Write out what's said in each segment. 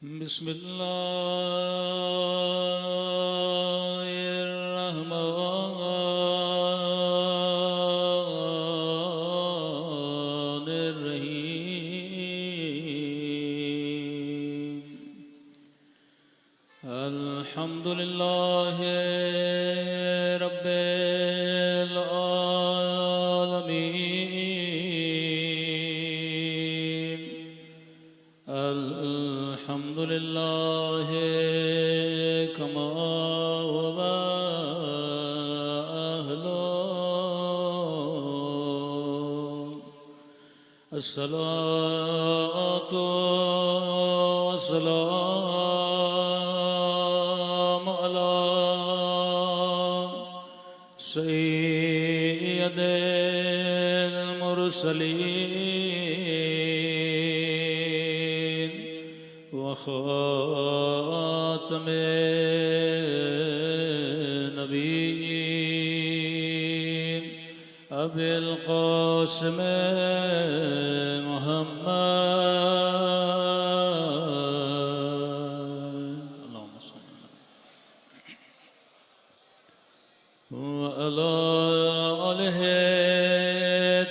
बिस्मिल्लाहिर्रहमानिर्रहीम। अल्हम्दुलिल्लाहि रब्बिल आलमीन। अल्हम्दुलिल्लाहि कमा हुवा अहलुहु। अस्सलातु वस्सलामु अला सय्यिदिल मुरसलीन व खातमिन नबिय्यीन अबिल क़ासिम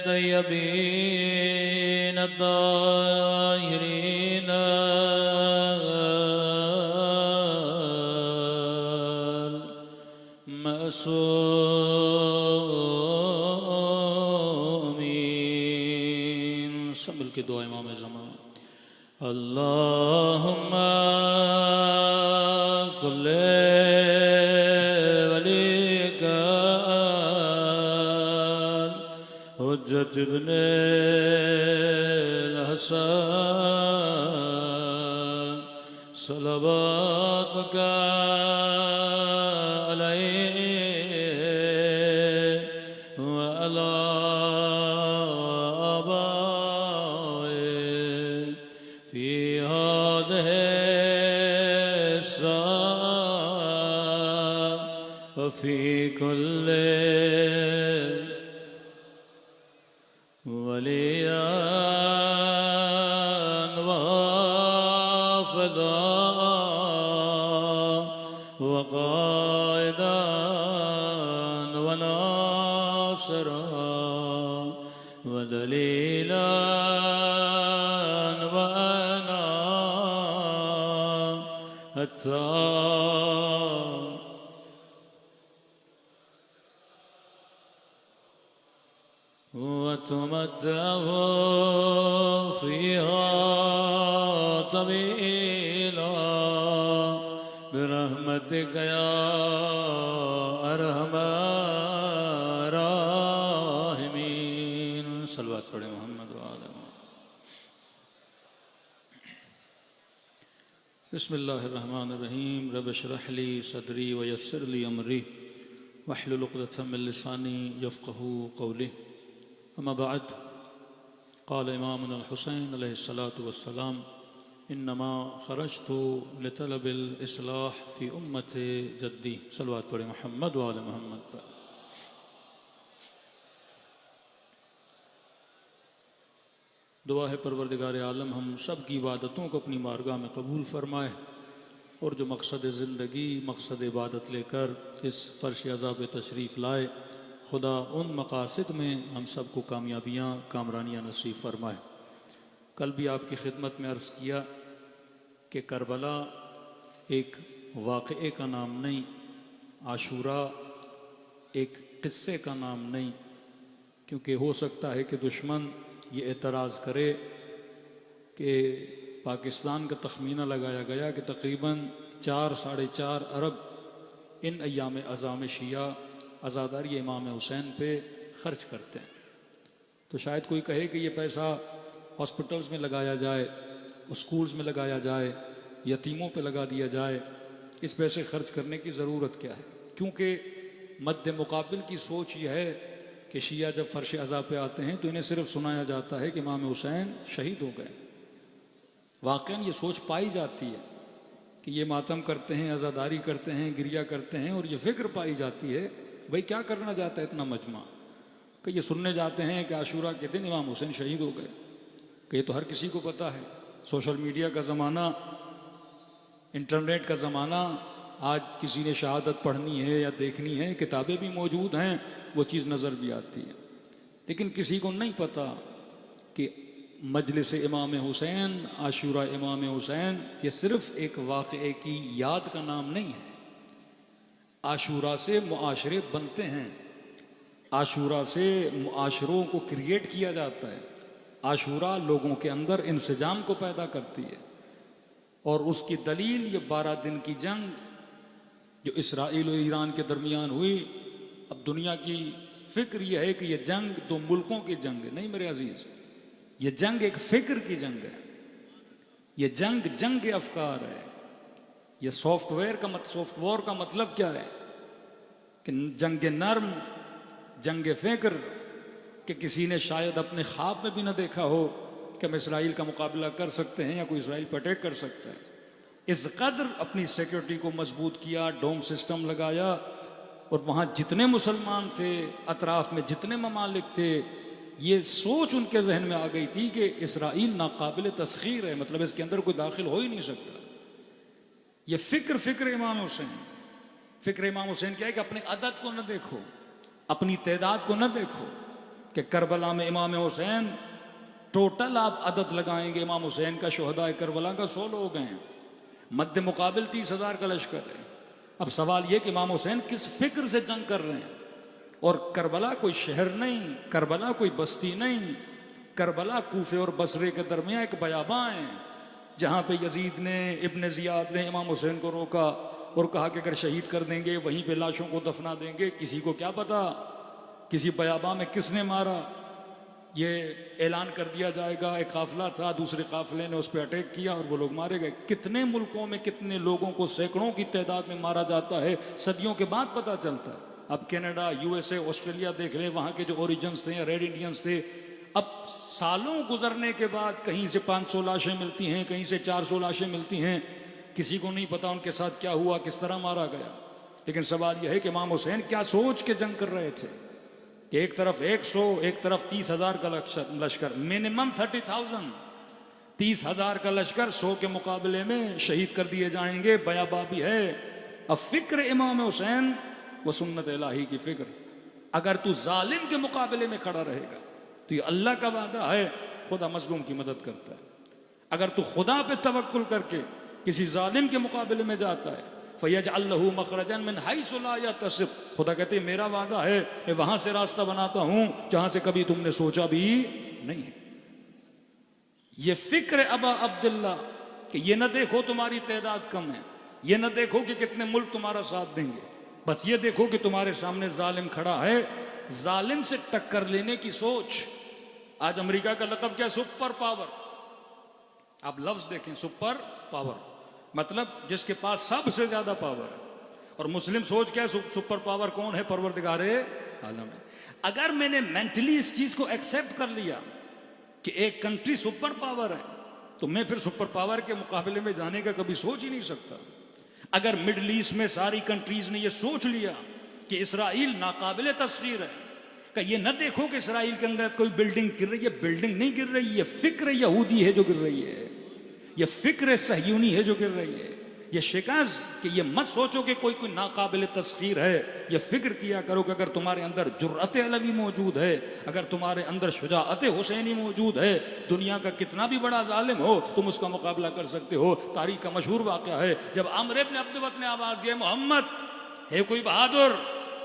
तय्यबीन ताहिरीन मसूमीन। सब मिलके दुआ इमाम ज़मान। अल्लाहुम्मा कुल्ले हुज्जत इब्ने हसन सलवातुका अलैहि व अला आबाइहि फी हादिहि अस्साअ व फी कुल्ली वलियान व हाफ़िज़ान व क़ाइदान व नासिरान व दलीलान व अनान हत्ता वतुमत्तअहु फ़ीहा तवीला बिरहमतिका या अरहमर राहिमीन। सल्लल्लाहु अलैहि मोहम्मद व आले मोहम्मद। बिस्मिल्लाहिर्रहमानिर्रहीम। रब्बि इश्रह ली सदरी व यस्सिर ली अमरी वहलुल उक़दतम मिन लिसानी यफ़क़हू क़ौली। अम्मा बाद क़ाल इमामुना अल-हुसैन अलैहिस्सलातु वस्सलाम इन्नमा ख़रजतु लितलबिल इस्लाह फ़ी उम्मति जद्दी। सल्लल्लाहु अलैहि मोहम्मद व आले मोहम्मद। दुआ है परवरदिगार आलम हम सब की इबादतों को अपनी बारगाह में कबूल फरमाए और जो मकसद ज़िंदगी मकसद इबादत लेकर इस फ़र्श अज़ा पे तशरीफ़ लाए, खुदा उन मकासद में हम सब को कामयाबियाँ कामरानियाँ नसीब फरमाए। कल भी आपकी खिदमत में अर्ज़ किया कि करबला एक वाक़े का नाम नहीं, आशूरा एक क़िस्से का नाम नहीं, क्योंकि हो सकता है कि दुश्मन ये एतराज़ करे कि पाकिस्तान का तखमीना लगाया गया कि तकरीबन 4-4.5 अरब इन अय्याम अज़ाम शिया अज़ादारी इमाम हुसैन पे ख़र्च करते हैं। तो शायद कोई कहे कि ये पैसा हॉस्पिटल्स में लगाया जाए, स्कूल्स में लगाया जाए, यतीमों पे लगा दिया जाए, इस पैसे खर्च करने की ज़रूरत क्या है? क्योंकि मद्दे मुकाबिल की सोच ये है कि शिया जब फ़र्श अज़ा पे आते हैं तो इन्हें सिर्फ सुनाया जाता है कि इमाम हुसैन शहीद हो गए। वाक़ई ये सोच पाई जाती है कि ये मातम करते हैं, अज़ादारी करते हैं, गिरिया करते हैं, और ये फ़िक्र पाई जाती है भाई क्या करना चाहता है इतना मजमा, कि ये सुनने जाते हैं कि आशूरा के दिन इमाम हुसैन शहीद हो गए। कि ये तो हर किसी को पता है, सोशल मीडिया का ज़माना इंटरनेट का ज़माना, आज किसी ने शहादत पढ़नी है या देखनी है, किताबें भी मौजूद हैं, वो चीज़ नज़र भी आती है। लेकिन किसी को नहीं पता कि मजलिस इमाम हुसैन, आशूरा इमाम हुसैन, ये सिर्फ एक वाक़े की याद का नाम नहीं है। आशूरा से मुआशरे बनते हैं, आशूरा से मुआशरों को क्रिएट किया जाता है। आशूरा लोगों के अंदर इंसजाम को पैदा करती है, और उसकी दलील ये 12 दिन की जंग जो इसराइल और ईरान के दरमियान हुई। अब दुनिया की फिक्र यह है कि यह जंग दो मुल्कों की जंग है, नहीं मेरे अजीज, ये जंग एक फिक्र की जंग है। ये जंग जंग अफकार है। ये सॉफ्टवेयर का मतलब क्या है कि जंग नर्म, जंग फिक्र, कि किसी ने शायद अपने ख्वाब में भी ना देखा हो कि हम इसराइल का मुकाबला कर सकते हैं या कोई इसराइल पर अटैक कर सकता है। इस कदर अपनी सिक्योरिटी को मजबूत किया, डोम सिस्टम लगाया, और वहाँ जितने मुसलमान थे, अतराफ में जितने ममालिक थे, ये सोच उनके जहन में आ गई थी कि इसराइल नाकाबिल तस्खीर है, मतलब इसके अंदर कोई दाखिल हो ही नहीं सकता। ये फिक्र इमाम हुसैन, फिक्र इमाम हुसैन क्या है कि अपने अदद को न देखो, अपनी तादाद को न देखो, कि करबला में इमाम हुसैन, टोटल आप अदद लगाएंगे इमाम हुसैन का, शुहदाए करबला का 100 लोग हैं, मद्दे मुकाबिल 30,000 का लश्कर है। अब सवाल यह कि इमाम हुसैन किस फिक्र से जंग कर रहे हैं। और करबला कोई शहर नहीं, करबला कोई बस्ती नहीं, करबला कूफे और बसरे के दरमियान एक बयाबा है, जहाँ पे यजीद ने, इब्न जियाद ने इमाम हुसैन को रोका और कहा कि अगर शहीद कर देंगे वहीं पे लाशों को दफना देंगे। किसी को क्या पता किसी बयाबा में किसने मारा, ये ऐलान कर दिया जाएगा। एक काफिला था, दूसरे काफिले ने उस पर अटैक किया और वो लोग मारे गए। कितने मुल्कों में कितने लोगों को सैकड़ों की तादाद में मारा जाता है, सदियों के बाद पता चलता है। अब कनाडा, यूएसए, ऑस्ट्रेलिया देख लें, वहाँ के जो ओरिजिन्स थे या रेड इंडियंस थे, अब सालों गुजरने के बाद कहीं से 500 लाशें मिलती हैं, कहीं से 400 लाशें मिलती हैं। किसी को नहीं पता उनके साथ क्या हुआ, किस तरह मारा गया। लेकिन सवाल यह है कि इमाम हुसैन क्या सोच के जंग कर रहे थे कि एक तरफ 100, एक तरफ 30,000 का लश्कर, मिनिमम 30,000, 30,000 का लश्कर 100 के मुकाबले में शहीद कर दिए जाएंगे। बयाबा भी है। अब फिक्र इमाम हुसैन वो सुन्नत इलाही की फिक्र। अगर तू जालिम के मुकाबले में खड़ा रहेगा तो ये अल्लाह का वादा है, खुदा मजलूम की मदद करता है। अगर तू खुदा पे तवक्कुल करके किसी जालिम के मुकाबले में जाता है, फयजअल्लहु मखरजन मिन हैसु ला यहतसिब, खुदा कहते मेरा वादा है, मैं वहां से रास्ता बनाता हूं जहां से कभी तुमने सोचा भी नहीं है। ये फिक्र अबा अब्दुल्ला कि ये न देखो तुम्हारी तादाद कम है, ये न देखो कि कितने मुल्क तुम्हारा साथ देंगे, बस ये देखो कि तुम्हारे सामने जालिम खड़ा है। जालिम से टक्कर लेने की सोच। आज अमेरिका का लक़ब क्या? Super power. आप लफ्ज देखें, सुपर पावर मतलब जिसके पास सबसे ज्यादा पावर है। और मुस्लिम सोच क्या है? सुपर पावर कौन है? परवरदिगारे आलम है। अगर मैंने मेंटली इस चीज को एक्सेप्ट कर लिया कि एक कंट्री सुपर पावर है, तो मैं फिर सुपर पावर के मुकाबले में जाने का कभी सोच ही नहीं सकता। अगर मिडल ईस्ट में सारी कंट्रीज ने यह सोच लिया कि इसराइल नाकाबिले तस्खीर है, कि ये न देखो कि इसराइल के अंदर कोई बिल्डिंग गिर रही है, बिल्डिंग नहीं गिर रही है, फिक्र यहूदी है जो गिर रही है, ये फिक्र सहयूनी है जो गिर रही है। ये शिकाज कि ये मत सोचो कि कोई नाकाबिल तस्खीर है। ये फिक्र किया करो कि अगर तुम्हारे अंदर जुर्रत अलवी मौजूद है, अगर तुम्हारे अंदर शुजाअत हुसैनी मौजूद है, दुनिया का कितना भी बड़ा जालिम हो तुम उसका मुकाबला कर सकते हो। तारीख का मशहूर वाक़या है, जब अम्र इब्न अब्दुवत ने आवाज दिया मोहम्मद है कोई बहादुर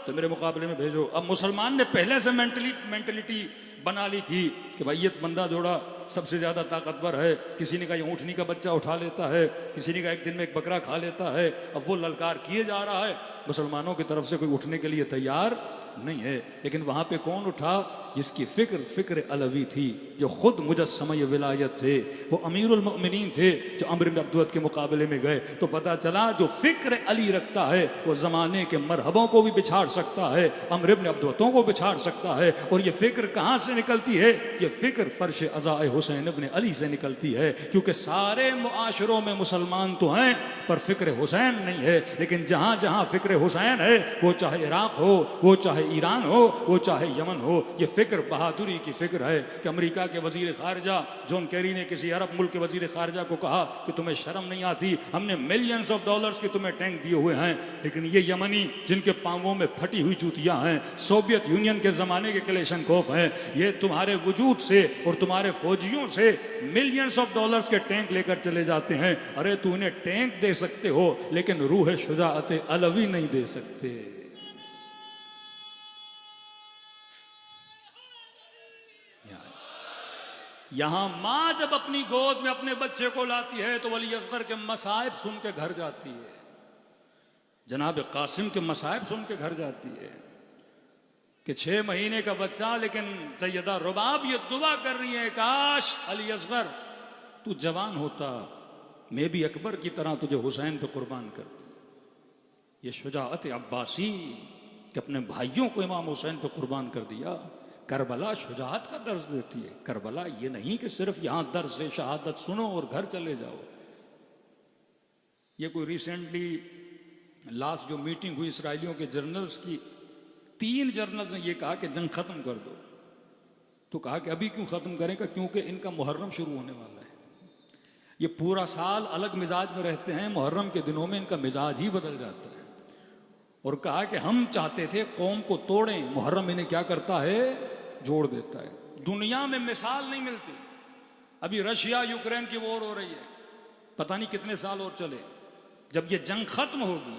तो मेरे मुकाबले में भेजो। अब मुसलमान ने पहले से मेंटलिटी बना ली थी कि भाई ये बंदा जोड़ा सबसे ज्यादा ताकतवर है। किसी ने कहा ये ऊँटनी का बच्चा उठा लेता है, किसी ने कहा एक दिन में एक बकरा खा लेता है। अब वो ललकार किए जा रहा है, मुसलमानों की तरफ से कोई उठने के लिए तैयार नहीं है। लेकिन वहां पे कौन उठा? जिसकी फिक्र अलवी थी, जो खुद मुजस्सम विलायत थे, वो अमीरुल मोमिनीन थे, जो अम्र इब्न अब्दुवत के मुकाबले में गए। तो पता चला जो फिक्र अली रखता है वो जमाने के मरहबों को भी बिछाड़ सकता है, अम्र इब्न अब्दुवतों को बिछाड़ सकता है। और ये फिक्र कहाँ से निकलती है? ये फिक्र फर्श अज़ाए हुसैन इब्न अली से निकलती है। क्योंकि सारे मुआशरों में मुसलमान तो हैं पर फिक्र हुसैन नहीं है। लेकिन जहाँ जहाँ फिक्र हुसैन है, वो चाहे इराक हो, वो चाहे ईरान हो, वो चाहे यमन हो, ये फिक्र बहादुरी की फिक्र है कि अमेरिका के वजीर खारजा जॉन कैरी ने किसी अरब मुल्क के वजीर खारजा को कहा कि तुम्हें शर्म नहीं आती, हमने मिलियंस ऑफ डॉलर्स के तुम्हें टैंक दिए हुए हैं, लेकिन ये यमनी जिनके पांवों में फटी हुई जूतियां हैं, सोवियत यूनियन के जमाने के कलेशनकोफ हैं, ये तुम्हारे वजूद से और तुम्हारे फौजियों से मिलियंस ऑफ डॉलर्स के टैंक लेकर चले जाते हैं। अरे तू इन्हें टैंक दे सकते हो लेकिन रूह शुजाअत अलवी नहीं दे सकते। यहां मां जब अपनी गोद में अपने बच्चे को लाती है तो वली असगर के मसाइब सुन के घर जाती है, जनाब कासिम के मसाइब सुन के घर जाती है कि 6 महीने का बच्चा, लेकिन सैयदा रुबाब ये दुआ कर रही है, काश अली असगर तू जवान होता, मैं भी अकबर की तरह तुझे हुसैन पे कुर्बान करती। ये शुजाअत अब्बासी कि अपने भाइयों को इमाम हुसैन पे कुर्बान कर दिया। करबला शुजाअत का दर्ज देती है। करबला ये नहीं कि सिर्फ यहां दर्ज से शहादत सुनो और घर चले जाओ। ये कोई रिसेंटली लास्ट जो मीटिंग हुई इसराइलियों के जर्नल्स की, 3 जर्नल्स ने यह कहा कि जंग खत्म कर दो, तो कहा कि अभी क्यों खत्म करेंगे, क्योंकि इनका मुहर्रम शुरू होने वाला है। ये पूरा साल अलग मिजाज में रहते हैं, मुहर्रम के दिनों में इनका मिजाज ही बदल जाता है। और कहा कि हम चाहते थे कौम को तोड़ें, मुहर्रम इन्हें क्या करता है, जोड़ देता है। दुनिया में मिसाल नहीं मिलती। अभी रशिया यूक्रेन की वॉर हो रही है, पता नहीं कितने साल और चले। जब ये जंग खत्म होगी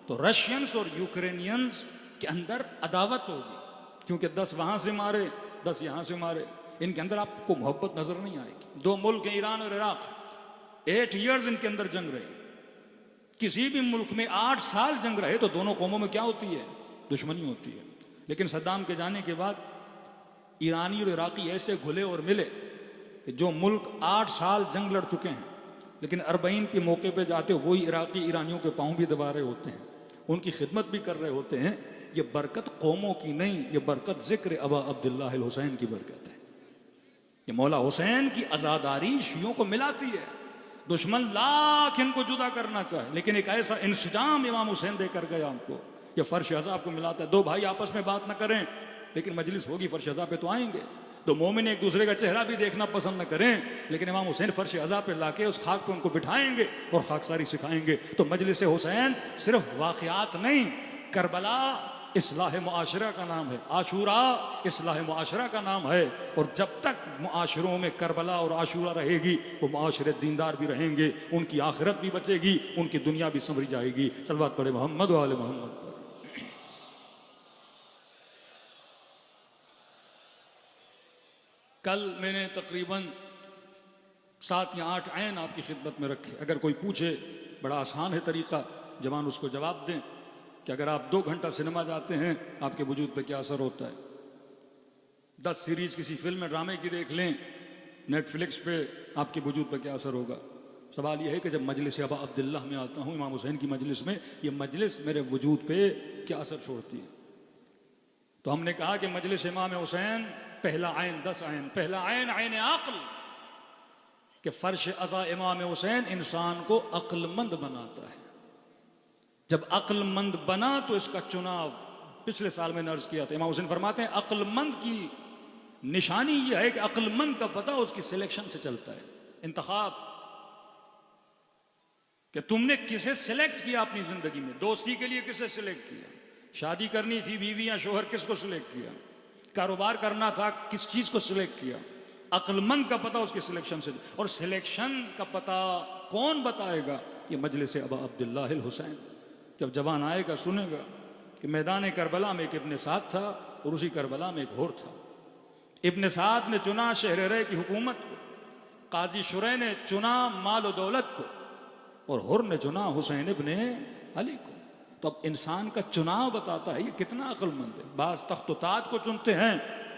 तो रशियंस और यूक्रेनियंस के अंदर अदावत होगी, क्योंकि 10 वहां से मारे 10 यहां से मारे, इनके अंदर आपको मोहब्बत नजर नहीं आएगी। 2 मुल्क हैं, ईरान और इराक, 8 ईयर्स इनके अंदर जंग रही। किसी भी मुल्क में 8 साल जंग रहे तो दोनों कौमों में क्या होती है, दुश्मनी होती है। लेकिन सद्दाम के जाने के बाद ईरानी और इराकी ऐसे घुले और मिले कि जो मुल्क 8 साल जंग लड़ चुके हैं, लेकिन अरबईन के मौके पे जाते वही इराकी ईरानियों के पांव भी दबा रहे होते हैं, उनकी खिदमत भी कर रहे होते हैं। ये बरकत कौमों की नहीं, ये बरकत जिक्र अबा अब्दुल्लाह अल हुसैन की बरकत है। ये मौला हुसैन की आज़ादारी शियों को मिलाती है। दुश्मन लाख इनको जुदा करना चाहे, लेकिन एक ऐसा इंसजाम इमाम हुसैन देकर गया हमको, ये फर्श अज़ा को मिलाता है। 2 भाई आपस में बात न करें, लेकिन मजलिस होगी, फर्श अज़ा पे तो आएंगे। तो मोमिन एक दूसरे का चेहरा भी देखना पसंद न करें, लेकिन इमाम हुसैन फर्श अज़ा पे लाके उस खाक पे उनको बिठाएंगे और खाकसारी सिखाएंगे। तो मजलिस हुसैन सिर्फ वाक़यात नहीं, करबला इस्लाह मुआशरा का नाम है, आशूरा इस्लाह मुआशरा का नाम है। और जब तक मुआशरों में करबला और आशूरा रहेगी, वो मुआशरे दीनदार भी रहेंगे, उनकी आखिरत भी बचेगी, उनकी दुनिया भी संवरी जाएगी। सल्लल्लाहु पढ़े मोहम्मद वाले मोहम्मद पर। कल मैंने तकरीबन 7 या 8 ऐन आपकी खिदमत में रखे। अगर कोई पूछे, बड़ा आसान है तरीका, जवान उसको जवाब दें कि अगर आप 2 घंटा सिनेमा जाते हैं, आपके वजूद पे क्या असर होता है। 10 सीरीज किसी फिल्म में ड्रामे की देख लें नेटफ्लिक्स पे, आपके वजूद पे क्या असर होगा। सवाल यह है कि जब मजलिस अबा अब्दुल्लाह में आता हूँ, इमाम हुसैन की मजलिस में, ये मजलिस मेरे वजूद पे क्या असर छोड़ती है। तो हमने कहा कि मजलिस इमाम हुसैन पहला आयन 10 आयन। पहला आयन आयन अक्ल, कि फर्श अज़ा इमाम हुसैन इंसान को अक्लमंद बनाता है। जब अक्लमंद बना तो इसका चुनाव, पिछले साल में अर्ज किया था, इमाम हुसैन फरमाते हैं अक्लमंद की निशानी यह है कि अक्लमंद का पता उसकी सिलेक्शन से चलता है। इंतखाब, कि तुमने किसे सिलेक्ट किया अपनी जिंदगी में, दोस्ती के लिए किसे सिलेक्ट किया, शादी करनी थी बीवी या शोहर, किसको सिलेक्ट किया, कारोबार करना था, किस चीज को सिलेक्ट किया। अक्लमंद का पता उसके सिलेक्शन से। और सिलेक्शन का पता कौन बताएगा, ये मजलिस अबा अब्दुल्लाह अल हुसैन। जब जवान आएगा सुनेगा कि मैदान करबला में एक इब्न साद था और उसी करबला में एक होर था। इब्न साद ने चुना शहर की हुकूमत को, काजी शुरै ने चुना माल और दौलत को, और हुर ने चुना हुसैन इब्न अली को। तो अब इंसान का चुनाव बताता है ये कितना अक्लमंद है। बाज तख्त ताज को चुनते हैं,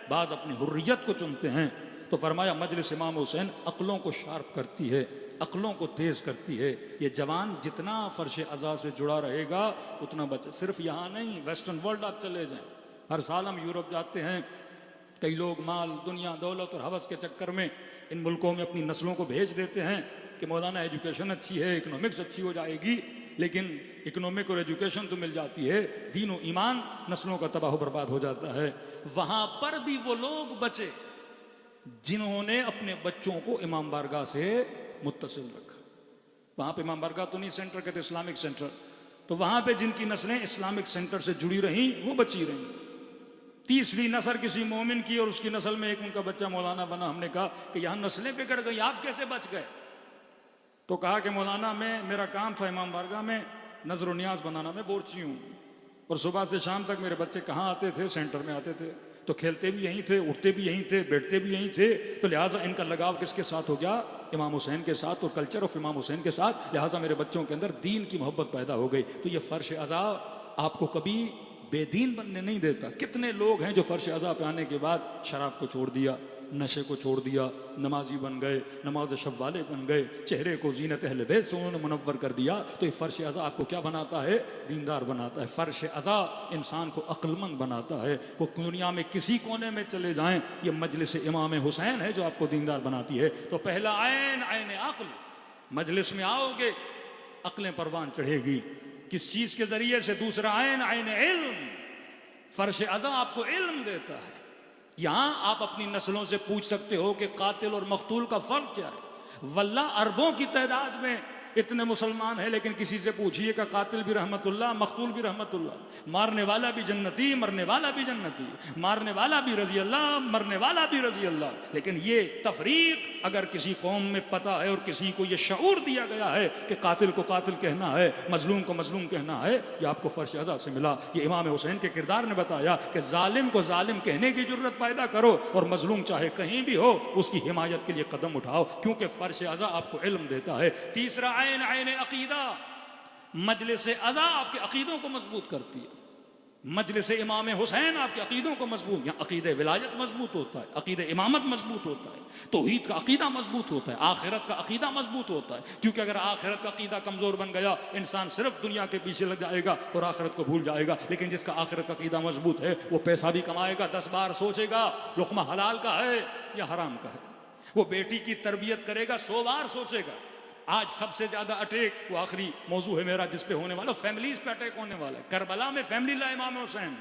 बाज अपनी हुर्रियत को चुनते हैं। तो फरमाया मजलिस इमाम हुसैन अक्लों को शार्प करती है, अक्लों को तेज करती है। ये जवान जितना फर्श अज़ा से जुड़ा रहेगा उतना बचा। सिर्फ यहाँ नहीं, वेस्टर्न वर्ल्ड आप चले जाएं, हर साल हम यूरोप जाते हैं। कई लोग माल, दुनिया, दौलत और हवस के चक्कर में इन मुल्कों में अपनी नस्लों को भेज देते हैं कि मौलाना एजुकेशन अच्छी है, इकोनॉमिक्स अच्छी हो जाएगी, लेकिन इकोनॉमिक और एजुकेशन तो मिल जाती है, दीन और ईमान नस्लों का तबाह बर्बाद हो जाता है। वहां पर भी वो लोग बचे जिन्होंने अपने बच्चों को इमाम बारगाह से मुत्तसिल रखा। वहां पे इमाम बारगाह तो नहीं, सेंटर कहते इस्लामिक सेंटर, तो वहां पे जिनकी नस्लें इस्लामिक सेंटर से जुड़ी रहीं वो बची रहीं। तीसरी नस्ल किसी मोमिन की और उसकी नस्ल में एक उनका बच्चा मौलाना बना। हमने कहा कि यहां नस्लें बिगड़ गई, आप कैसे बच गए? तो कहा कि मौलाना मेरा काम था इमाम बारगाह में नजर नियाज बनाना, मैं बोरची हूं, और सुबह से शाम तक मेरे बच्चे कहाँ आते थे? सेंटर में आते थे, तो खेलते भी यहीं थे, उठते भी यहीं थे, बैठते भी यहीं थे, तो लिहाजा इनका लगाव किसके साथ हो गया? इमाम हुसैन के साथ, और कल्चर ऑफ इमाम हुसैन के साथ। लिहाजा मेरे बच्चों के अंदर दीन की मोहब्बत पैदा हो गई। तो ये फर्श अज़ा आपको कभी बेदीन बनने नहीं देता। कितने लोग हैं जो फर्श अज़ा पे आने के बाद शराब को छोड़ दिया, नशे को छोड़ दिया, नमाजी बन गए, नमाज शब वाले बन गए, चेहरे को जीनत अहले बैत से उन्होंने मुनव्वर कर दिया। तो ये फर्श अज़ा आपको क्या बनाता है? दीनदार बनाता है। फर्श अज़ा इंसान को अक्लमंद बनाता है। वो दुनिया में किसी कोने में चले जाएं, ये मजलिस इमाम हुसैन है जो आपको दीनदार बनाती है। तो पहला आयन आयन अक्ल, मजलिस में आओगे अक्लें परवान चढ़ेगी। किस चीज के जरिए से? दूसरा आयन आयन इल्म, फर्श अज़ा आपको इल्म देता है। यहां आप अपनी नस्लों से पूछ सकते हो कि कातिल और मकतूल का फर्क क्या है। वल्ला अरबों की तादाद में इतने मुसलमान हैं, लेकिन किसी से पूछिए कि कातिल भी रहमतुल्लाह, मकतूल भी रहमतुल्लाह, मारने वाला भी जन्नती, मरने वाला भी जन्नती, मारने वाला भी रजी अल्लाह, मरने वाला भी रजी अल्लाह। लेकिन ये तफरीक अगर किसी कौम में पता है और किसी को ये शऊर दिया गया है कि कातिल को कातिल कहना है, मजलूम को मजलूम कहना है, ये आपको फर्श अज़ा से मिला। ये इमाम हुसैन के किरदार ने बताया कि जालिम को जालिम कहने की जरूरत पैदा करो, और मजलूम चाहे कहीं भी हो उसकी हिमायत के लिए कदम उठाओ, क्योंकि फर्श अज़ा आपको इल्म देता है। तीसरा आयन आयन अकीदा, मजलिस अज़ा आपके अकीदों को मजबूत करती है। मजलिस इमाम हुसैन आपके अकीदों को मजबूत, यहाँ अकीदे विलायत मजबूत होता है, अकीदे इमामत मजबूत होता है, तौहीद का अकीदा मजबूत होता है, आखिरत का अकीदा मजबूत होता है। क्योंकि अगर आखिरत का अकीदा कमजोर बन गया, इंसान सिर्फ दुनिया के पीछे लग जाएगा और आखिरत को भूल जाएगा। लेकिन जिसका आखिरत का अकीदा मजबूत है, वो पैसा भी कमाएगा, 10 बार सोचेगा लुक़मा हलाल का है या हराम का है। वो बेटी की तरबियत करेगा, 100 बार सोचेगा। आज सबसे ज्यादा अटैक, वो आखिरी मौजू है मेरा जिस पे होने वाला, फैमिलीज पे अटैक होने वाला है। करबला में फैमिली ला इमाम हुसैन,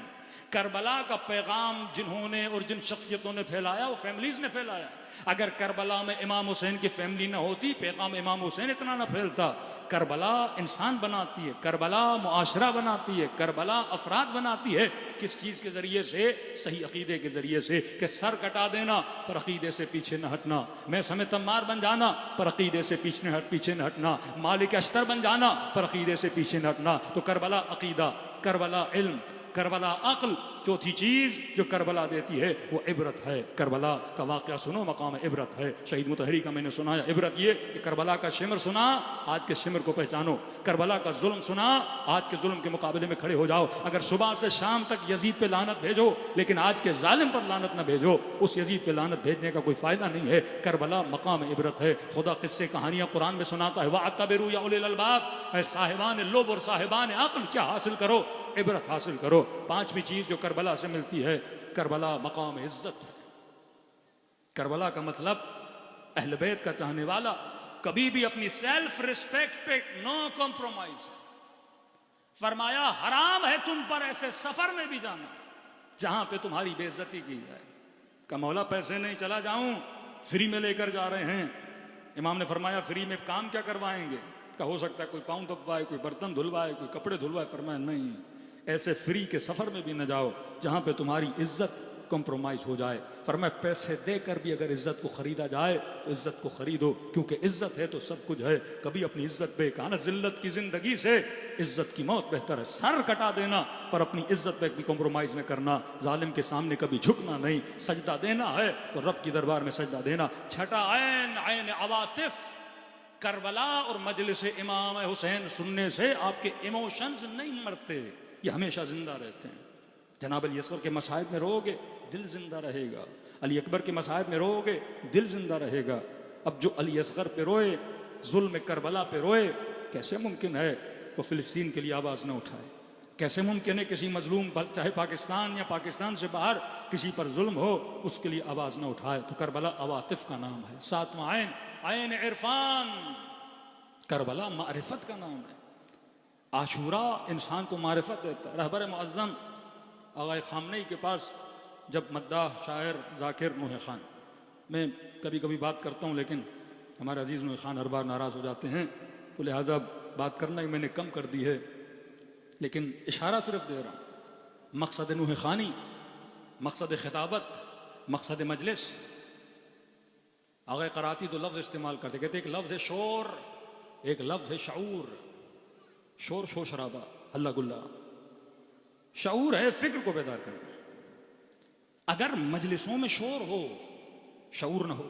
करबला का पैगाम जिन्होंने और जिन शख्सियतों ने फैलाया वो फैमिलीज ने फैलाया। अगर करबला में इमाम हुसैन की फैमिली ना होती, पैगाम इमाम हुसैन इतना ना फैलता। करबला इंसान बनाती है, करबला मुआशरा बनाती है, करबला अफराद बनाती है। किस चीज के जरिए से? सही अकीदे के जरिए से, कि सर कटा देना पर अकीदे से पीछे न हटना, मैं समेत तम्मार बन जाना पर अकीदे से पीछे न हटना, मालिक अश्तर बन जाना पर अकीदे से पीछे न हटना। तो करबला अकीदा, करबला इल्म, करबला अक्ल। चौथी चीज जो करबला देती है वो इबरत है। करबला का वाक़या सुनो, मकाम इबरत है। शहीद मुतहरी का मैंने सुनाया। इबरत ये कि करबला का शिमर सुना, आज के शिमर को पहचानो। करबला का जुल्म सुना, आज के जुल्म के मुकाबले में खड़े हो जाओ। अगर सुबह से शाम तक यजीद पे लानत भेजो, लेकिन आज के जालिम पर लानत न भेजो, उस यजीद पे लानत भेजने का कोई फायदा नहीं है। करबला मकाम इबरत है। खुदा किस्से कहानियां कुरान में सुनाता है, वअतबिरू या उलिल अलबाब, साहिबान लुब और साहिबान अक्ल, क्या हासिल करो? इबरत हासिल करो। पांचवी चीज जो करबला से मिलती है, करबला मकाम इज्जत है। करबला का मतलब अहले बैत का चाहने वाला कभी भी अपनी सेल्फ रिस्पेक्ट पे नो कॉम्प्रोमाइज। फरमाया हराम है तुम पर ऐसे सफर में भी जाना जहां पे तुम्हारी बेइज्जती की जाए। का मौला पैसे नहीं, चला जाऊं, फ्री में लेकर जा रहे हैं। इमाम ने फरमाया फ्री में काम क्या करवाएंगे? का हो सकता है कोई पाँव दबवाए, कोई बर्तन धुलवाए, कोई कपड़े धुलवाए। फरमाया नहीं, ऐसे फ्री के सफर में भी न जाओ जहां पे तुम्हारी इज्जत कॉम्प्रोमाइज हो जाए। फरमाया पैसे देकर भी अगर इज्जत को खरीदा जाए तो इज्जत को खरीदो, क्योंकि इज्जत है तो सब कुछ है। कभी अपनी इज्जत पे कहना, जिल्लत की जिंदगी से इज्जत की मौत बेहतर है। सर कटा देना पर अपनी इज्जत पे भी कॉम्प्रोमाइज न करना। जालिम के सामने कभी झुकना नहीं, सजदा देना है तो रब की दरबार में सजदा देना। छठा आयन आयन अवातिफ, करबला और मजलिस इमाम हुसैन सुनने से आपके इमोशंस नहीं मरते, ये हमेशा जिंदा रहते हैं। जनाब अली असगर के मसाइब में रोगे, दिल जिंदा रहेगा। अली अकबर के मसाइब में रोगे, दिल जिंदा रहेगा। अब जो अली असगर पे रोए, जुल्म करबला पे रोए, कैसे मुमकिन है वो फिलिस्तीन के लिए आवाज न उठाए? कैसे मुमकिन है किसी मजलूम, चाहे पाकिस्तान या पाकिस्तान से बाहर किसी पर जुल्म हो, उसके लिए आवाज न उठाए? तो करबला अवातिफ का नाम है। सातवां आयन आयन इरफान, करबला मारिफत का नाम है। आशूरा इंसान को मारिफत देता है। रहबर मुअज़्ज़म आग़ाए ख़ामनेई के पास जब मद्दाह शायर ज़ाकिर नूह खान, मैं कभी कभी बात करता हूँ लेकिन हमारे अजीज़ नूह खान हर बार नाराज़ हो जाते हैं, तो लिहाजा बात करना ही मैंने कम कर दी है, लेकिन इशारा सिर्फ दे रहा हूँ। मकसद नूह खानी, मकसद खिताबत, मकसद मजलिस। आग़ाए क़राती तो लफ्ज़ इस्तेमाल करते, कहते एक लफ्ज़ है शोर, एक लफ्ज़ है शऊर। शोर शोर शराबा हल्ला गुल्ला, शऊर है फिक्र को बेदार करना। अगर मजलिसों में शोर हो, शऊर न हो,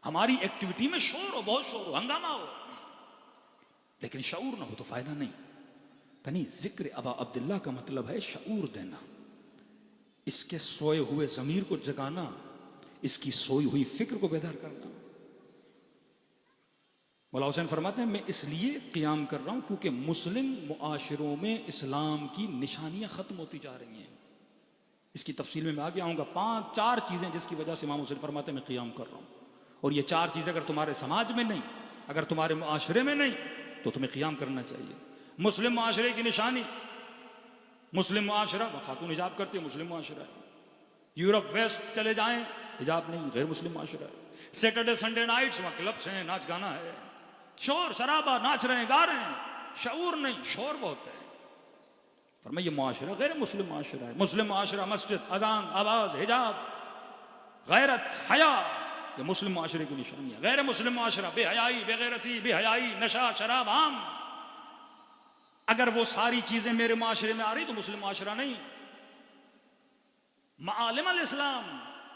हमारी एक्टिविटी में शोर हो, बहुत शोर हो, हंगामा हो, लेकिन शऊर न हो तो फायदा नहीं। कहीं जिक्र अबा अब्दुल्ला का मतलब है शऊर देना, इसके सोए हुए ज़मीर को जगाना, इसकी सोई हुई फिक्र को बेदार करना। मौला हुसैन फरमाते हैं मैं इसलिए क़ियाम कर रहा हूं क्योंकि मुस्लिम मुआशरों में इस्लाम की निशानियां खत्म होती जा रही हैं। इसकी तफसील में मैं आगे आऊंगा। 4 चीजें जिसकी वजह से इमाम हुसैन फरमाते हैं मैं क़ियाम कर रहा हूं, और ये 4 चीजें अगर तुम्हारे समाज में नहीं, अगर तुम्हारे मुआशरे में नहीं, तो तुम्हें क़ियाम करना चाहिए। मुस्लिम मुआशरे की निशानी, मुस्लिम मुआशरा खातून हिजाब करती है, मुस्लिम मुआशरा है। यूरोप वेस्ट चले जाएं, हिजाब नहीं, गैर मुस्लिम मुआशरा है। सैटरडे संडे नाइट्स वहां क्लब्स हैं, नाच गाना है, शोर शराबा, नाच रहे हैं, गा रहे हैं, शऊर नहीं, शोर बहुत है। पर मैं ये मुआशरा गैर मुस्लिम मुआशरा है। मुस्लिम मुआशरा मस्जिद, अजान, आवाज, हिजाब, गैरत, हया, ये मुस्लिम मुआशरे की निशानी है। गैर मुस्लिम मुआशरा बेहयाई, बेगैरती, बेहयाई, नशा, शराब, आम। अगर वो सारी चीजें मेरे मुआशरे में आ रही तो मुस्लिम मुआशरा नहीं। मालिम अल इस्लाम,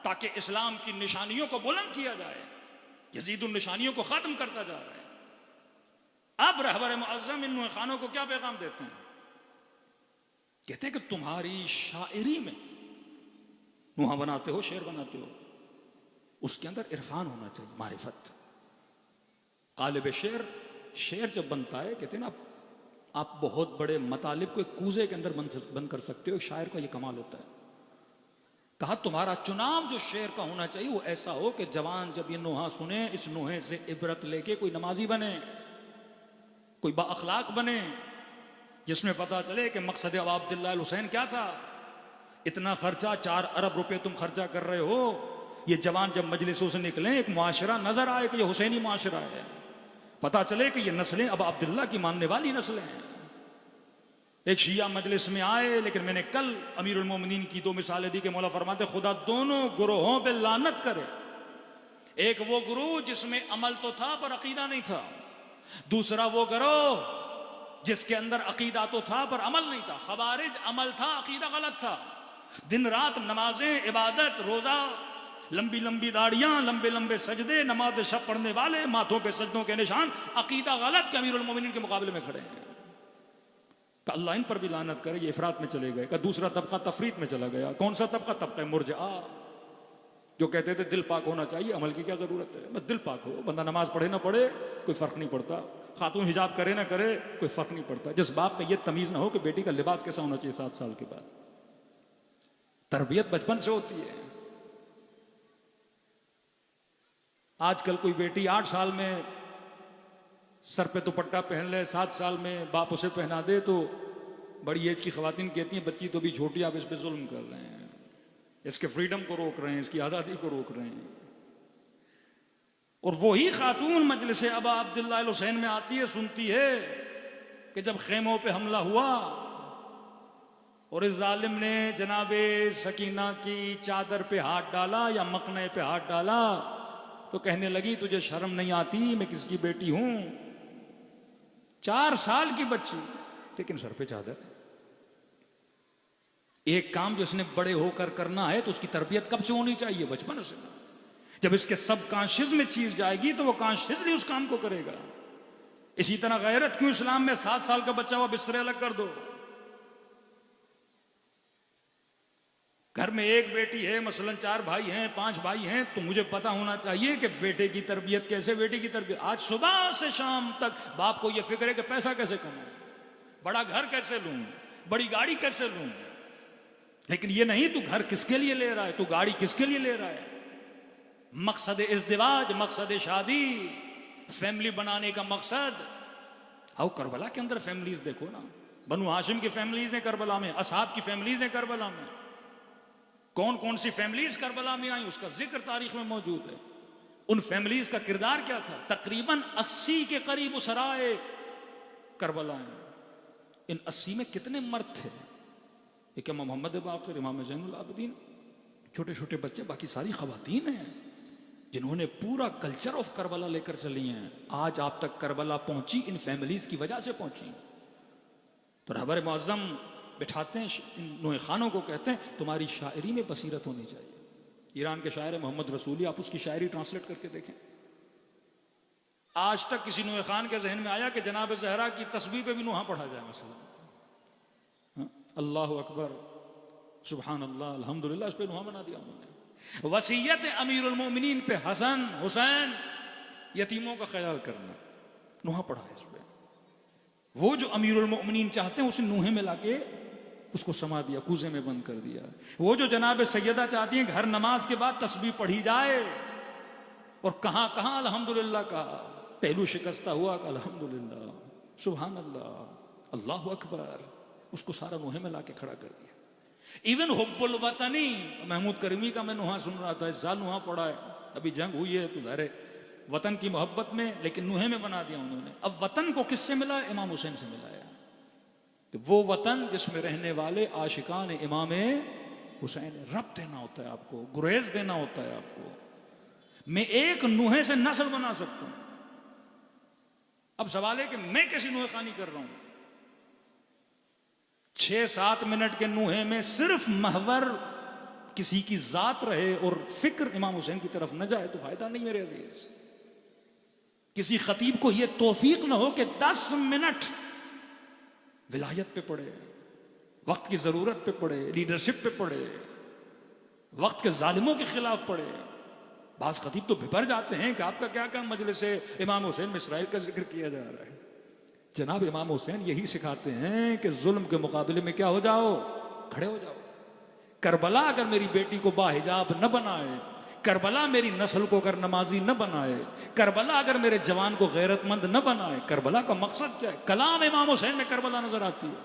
ताकि इस्लाम की निशानियों को बुलंद किया जाए। यजीद उन निशानियों को खत्म करता जा रहा है। अब रहबर मुअज़्ज़म इन नूह खानों को क्या पैगाम देते हैं? कहते हैं कि तुम्हारी शायरी में नूहा बनाते हो, शेर बनाते हो, उसके अंदर इरफान होना चाहिए, मारिफत। कालिब शेर, शेर जब बनता है, कहते हैं ना आप बहुत बड़े मतालिब को एक कूजे के अंदर बंद कर सकते हो, शायर का ये कमाल होता है। कहा तुम्हारा चुनाव जो शेर का होना चाहिए वो ऐसा हो कि जवान जब ये नोहा सुने, इस नोहे से इबरत लेके कोई नमाजी बने, कोई बाअखलाक बने, जिसमें पता चले कि मकसद अबा अब्दुल्ला अल हुसैन क्या था। इतना खर्चा, 4 अरब रुपए तुम खर्चा कर रहे हो, ये जवान जब मजलिसों से निकले एक मुआशरा नजर आए कि ये हुसैनी मुआशरा है, पता चले कि ये नस्लें अबा अब्दुल्ला की मानने वाली नस्लें हैं। एक शिया मजलिस में आए, लेकिन मैंने कल अमीरुल मोमिनीन की 2 मिसालें दी कि मौला फरमाते खुदा दोनों गुरोहों पे लानत करे। एक वो गुरु जिसमें अमल तो था पर अकीदा नहीं था, दूसरा वो गिरोह जिसके अंदर अकीदा तो था पर अमल नहीं था। खवारिज अमल था, अकीदा गलत था। दिन रात नमाजें, इबादत, रोजा, लंबी लंबी दाढ़ियां, लंबे लंबे सजदे, नमाज शब पढ़ने वाले, माथों पे सजदों के निशान, अकीदा गलत के अमीरुल मोमिनीन के मुकाबले में खड़े हैं। का अल्लाह इन पर भी लानत करे, ये इफरात में चले गए। का दूसरा तबका तफरीत में चला गया। कौन सा तबका? तबका मुरजा, जो कहते थे दिल पाक होना चाहिए, अमल की क्या जरूरत है, बस दिल पाक हो, बंदा नमाज पढ़े ना पढ़े कोई फर्क नहीं पड़ता, खातून हिजाब करे ना करे कोई फर्क नहीं पड़ता। जिस बाप में ये तमीज ना हो कि बेटी का लिबास कैसा होना चाहिए 7 साल के बाद। तरबियत बचपन से होती है। आजकल कोई बेटी 8 साल में सर पे दुपट्टा पहन ले, 7 साल में बाप उसे पहना दे, तो बड़ी एज की खवातीन कहती हैं बच्ची तो भी छोटी, आप इस पे जुल्म कर रहे हैं, इसके फ्रीडम को रोक रहे हैं, इसकी आज़ादी को रोक रहे हैं। और वही खातून मजलिस अबा अब्दुल्ला अल हुसैन में आती है, सुनती है कि जब खेमों पे हमला हुआ और इस जालिम ने जनाबे सकीना की चादर पे हाथ डाला या मकने पे हाथ डाला, तो कहने लगी तुझे शर्म नहीं आती, मैं किसकी बेटी हूं? 4 साल की बच्ची, लेकिन सर पे चादर। एक काम जो इसने बड़े होकर करना है तो उसकी तरबियत कब से होनी चाहिए? बचपन से। जब इसके सब कॉन्शियस में चीज जाएगी तो वो कॉन्शियसली उस काम को करेगा। इसी तरह गैरत क्यों इस्लाम में 7 साल का बच्चा हुआ बिस्तर अलग कर दो। घर में एक बेटी है, मसलन 4 भाई हैं, 5 भाई हैं, तो मुझे पता होना चाहिए कि बेटे की तरबियत कैसे, बेटी की तरबियत। आज सुबह से शाम तक बाप को यह फिक्र है कि पैसा कैसे कमाऊं, बड़ा घर कैसे लूं, बड़ी गाड़ी कैसे लूं। लेकिन ये नहीं तू घर किसके लिए ले रहा है, तू गाड़ी किसके लिए ले रहा है। मकसद इज़्दिवाज, मकसद शादी, फैमिली बनाने का मकसद आओ करबला के अंदर फैमिलीज देखो ना, बनु हाशिम की फैमिलीज हैं करबला में, असहाब की फैमिलीज हैं करबला में। कौन कौन सी फैमिलीज करबला में आई उसका जिक्र तारीख में मौजूद है। उन फैमिलीज का किरदार क्या था। तकरीबन 80 के करीब उसराए करबला हैं। इन 80 में कितने मर्द थे? एक इमाम मोहम्मद बाक़िर, इमाम ज़ैनुल आबिदीन, छोटे छोटे बच्चे, बाकी सारी खवातीन हैं जिन्होंने पूरा कल्चर ऑफ करबला लेकर चली हैं। आज आप तक करबला पहुंची इन फैमिलीज की वजह से पहुंची। तो रहबर मुअज़्ज़म बिठाते हैं इन नूहे खानों को, कहते हैं तुम्हारी शायरी में बसीरत होनी चाहिए। ईरान के शायर मोहम्मद रसूली, आप उसकी शायरी ट्रांसलेट करके देखें। आज तक किसी नूहे खान के जहन में आया कि जनाब ज़हरा की तस्बीह पे भी नुहा पढ़ा जाए मसलन? अल्लाह अकबर, सुभान अल्लाह, अल्हम्दुलिल्लाह, इस पे नुहा बना दिया उन्होंने। वसीयत अमीरुल मोमिनीन पे हसन हुसैन, यतीमों का ख्याल करना, नुहा पढ़ा है इस पे। वो जो अमीरुल मोमिनीन चाहते हैं उसे नुहे में लाके उसको समा दिया, कूजे में बंद कर दिया। वो जो जनाब सैयदा चाहती हैं हर नमाज के बाद तस्बीह पढ़ी जाए, और कहां कहां अल्हम्दुलिल्लाह का पहलू शिकस्ता हुआ का अल्हम्दुलिल्लाह, सुभान अल्लाह, अल्लाह अकबर, उसको सारा नुहे में लाके खड़ा कर दिया। इवन हुब्बुल वतनी, महमूद करीमी का मैं नुहा सुन रहा था, इस साल नुहा पढ़ा है, अभी जंग हुई है तो ज़ाहिर वतन की मोहब्बत में, लेकिन नुहे में बना दिया उन्होंने। अब वतन को किससे मिला? इमाम हुसैन से मिला है। तो वो वतन जिसमें रहने वाले आशिकान इमाम हुसैन, रब देना होता है आपको, गुरेज देना होता है आपको। मैं एक नुहे से नस्ल बना सकता हूं। अब सवाल है कि मैं कैसी नुहे खानी कर रहा हूं? 6-7 मिनट के नुहे में सिर्फ महवर किसी की जात रहे और फिक्र इमाम हुसैन की तरफ न जाए तो फायदा नहीं मेरे अजीज। किसी खतीब को यह तौफीक न हो कि 10 मिनट विलायत पे पड़े, वक्त की जरूरत पे पड़े, लीडरशिप पे पड़े, वक्त के जालिमों के खिलाफ पड़े। बास खतीब तो भिपर जाते हैं कि आपका क्या काम मजलिस से इमाम हुसैन में इसराइल का जिक्र किया जा रहा है। जनाब इमाम हुसैन यही सिखाते हैं कि जुल्म के मुकाबले में क्या हो जाओ, खड़े हो जाओ। करबला अगर मेरी बेटी को बाहिजाब न बनाए, करबला मेरी नस्ल को अगर नमाजी न बनाए, करबला अगर मेरे जवान को गैरतमंद न बनाए, करबला का मकसद क्या है? कलाम इमाम हुसैन में करबला नजर आती है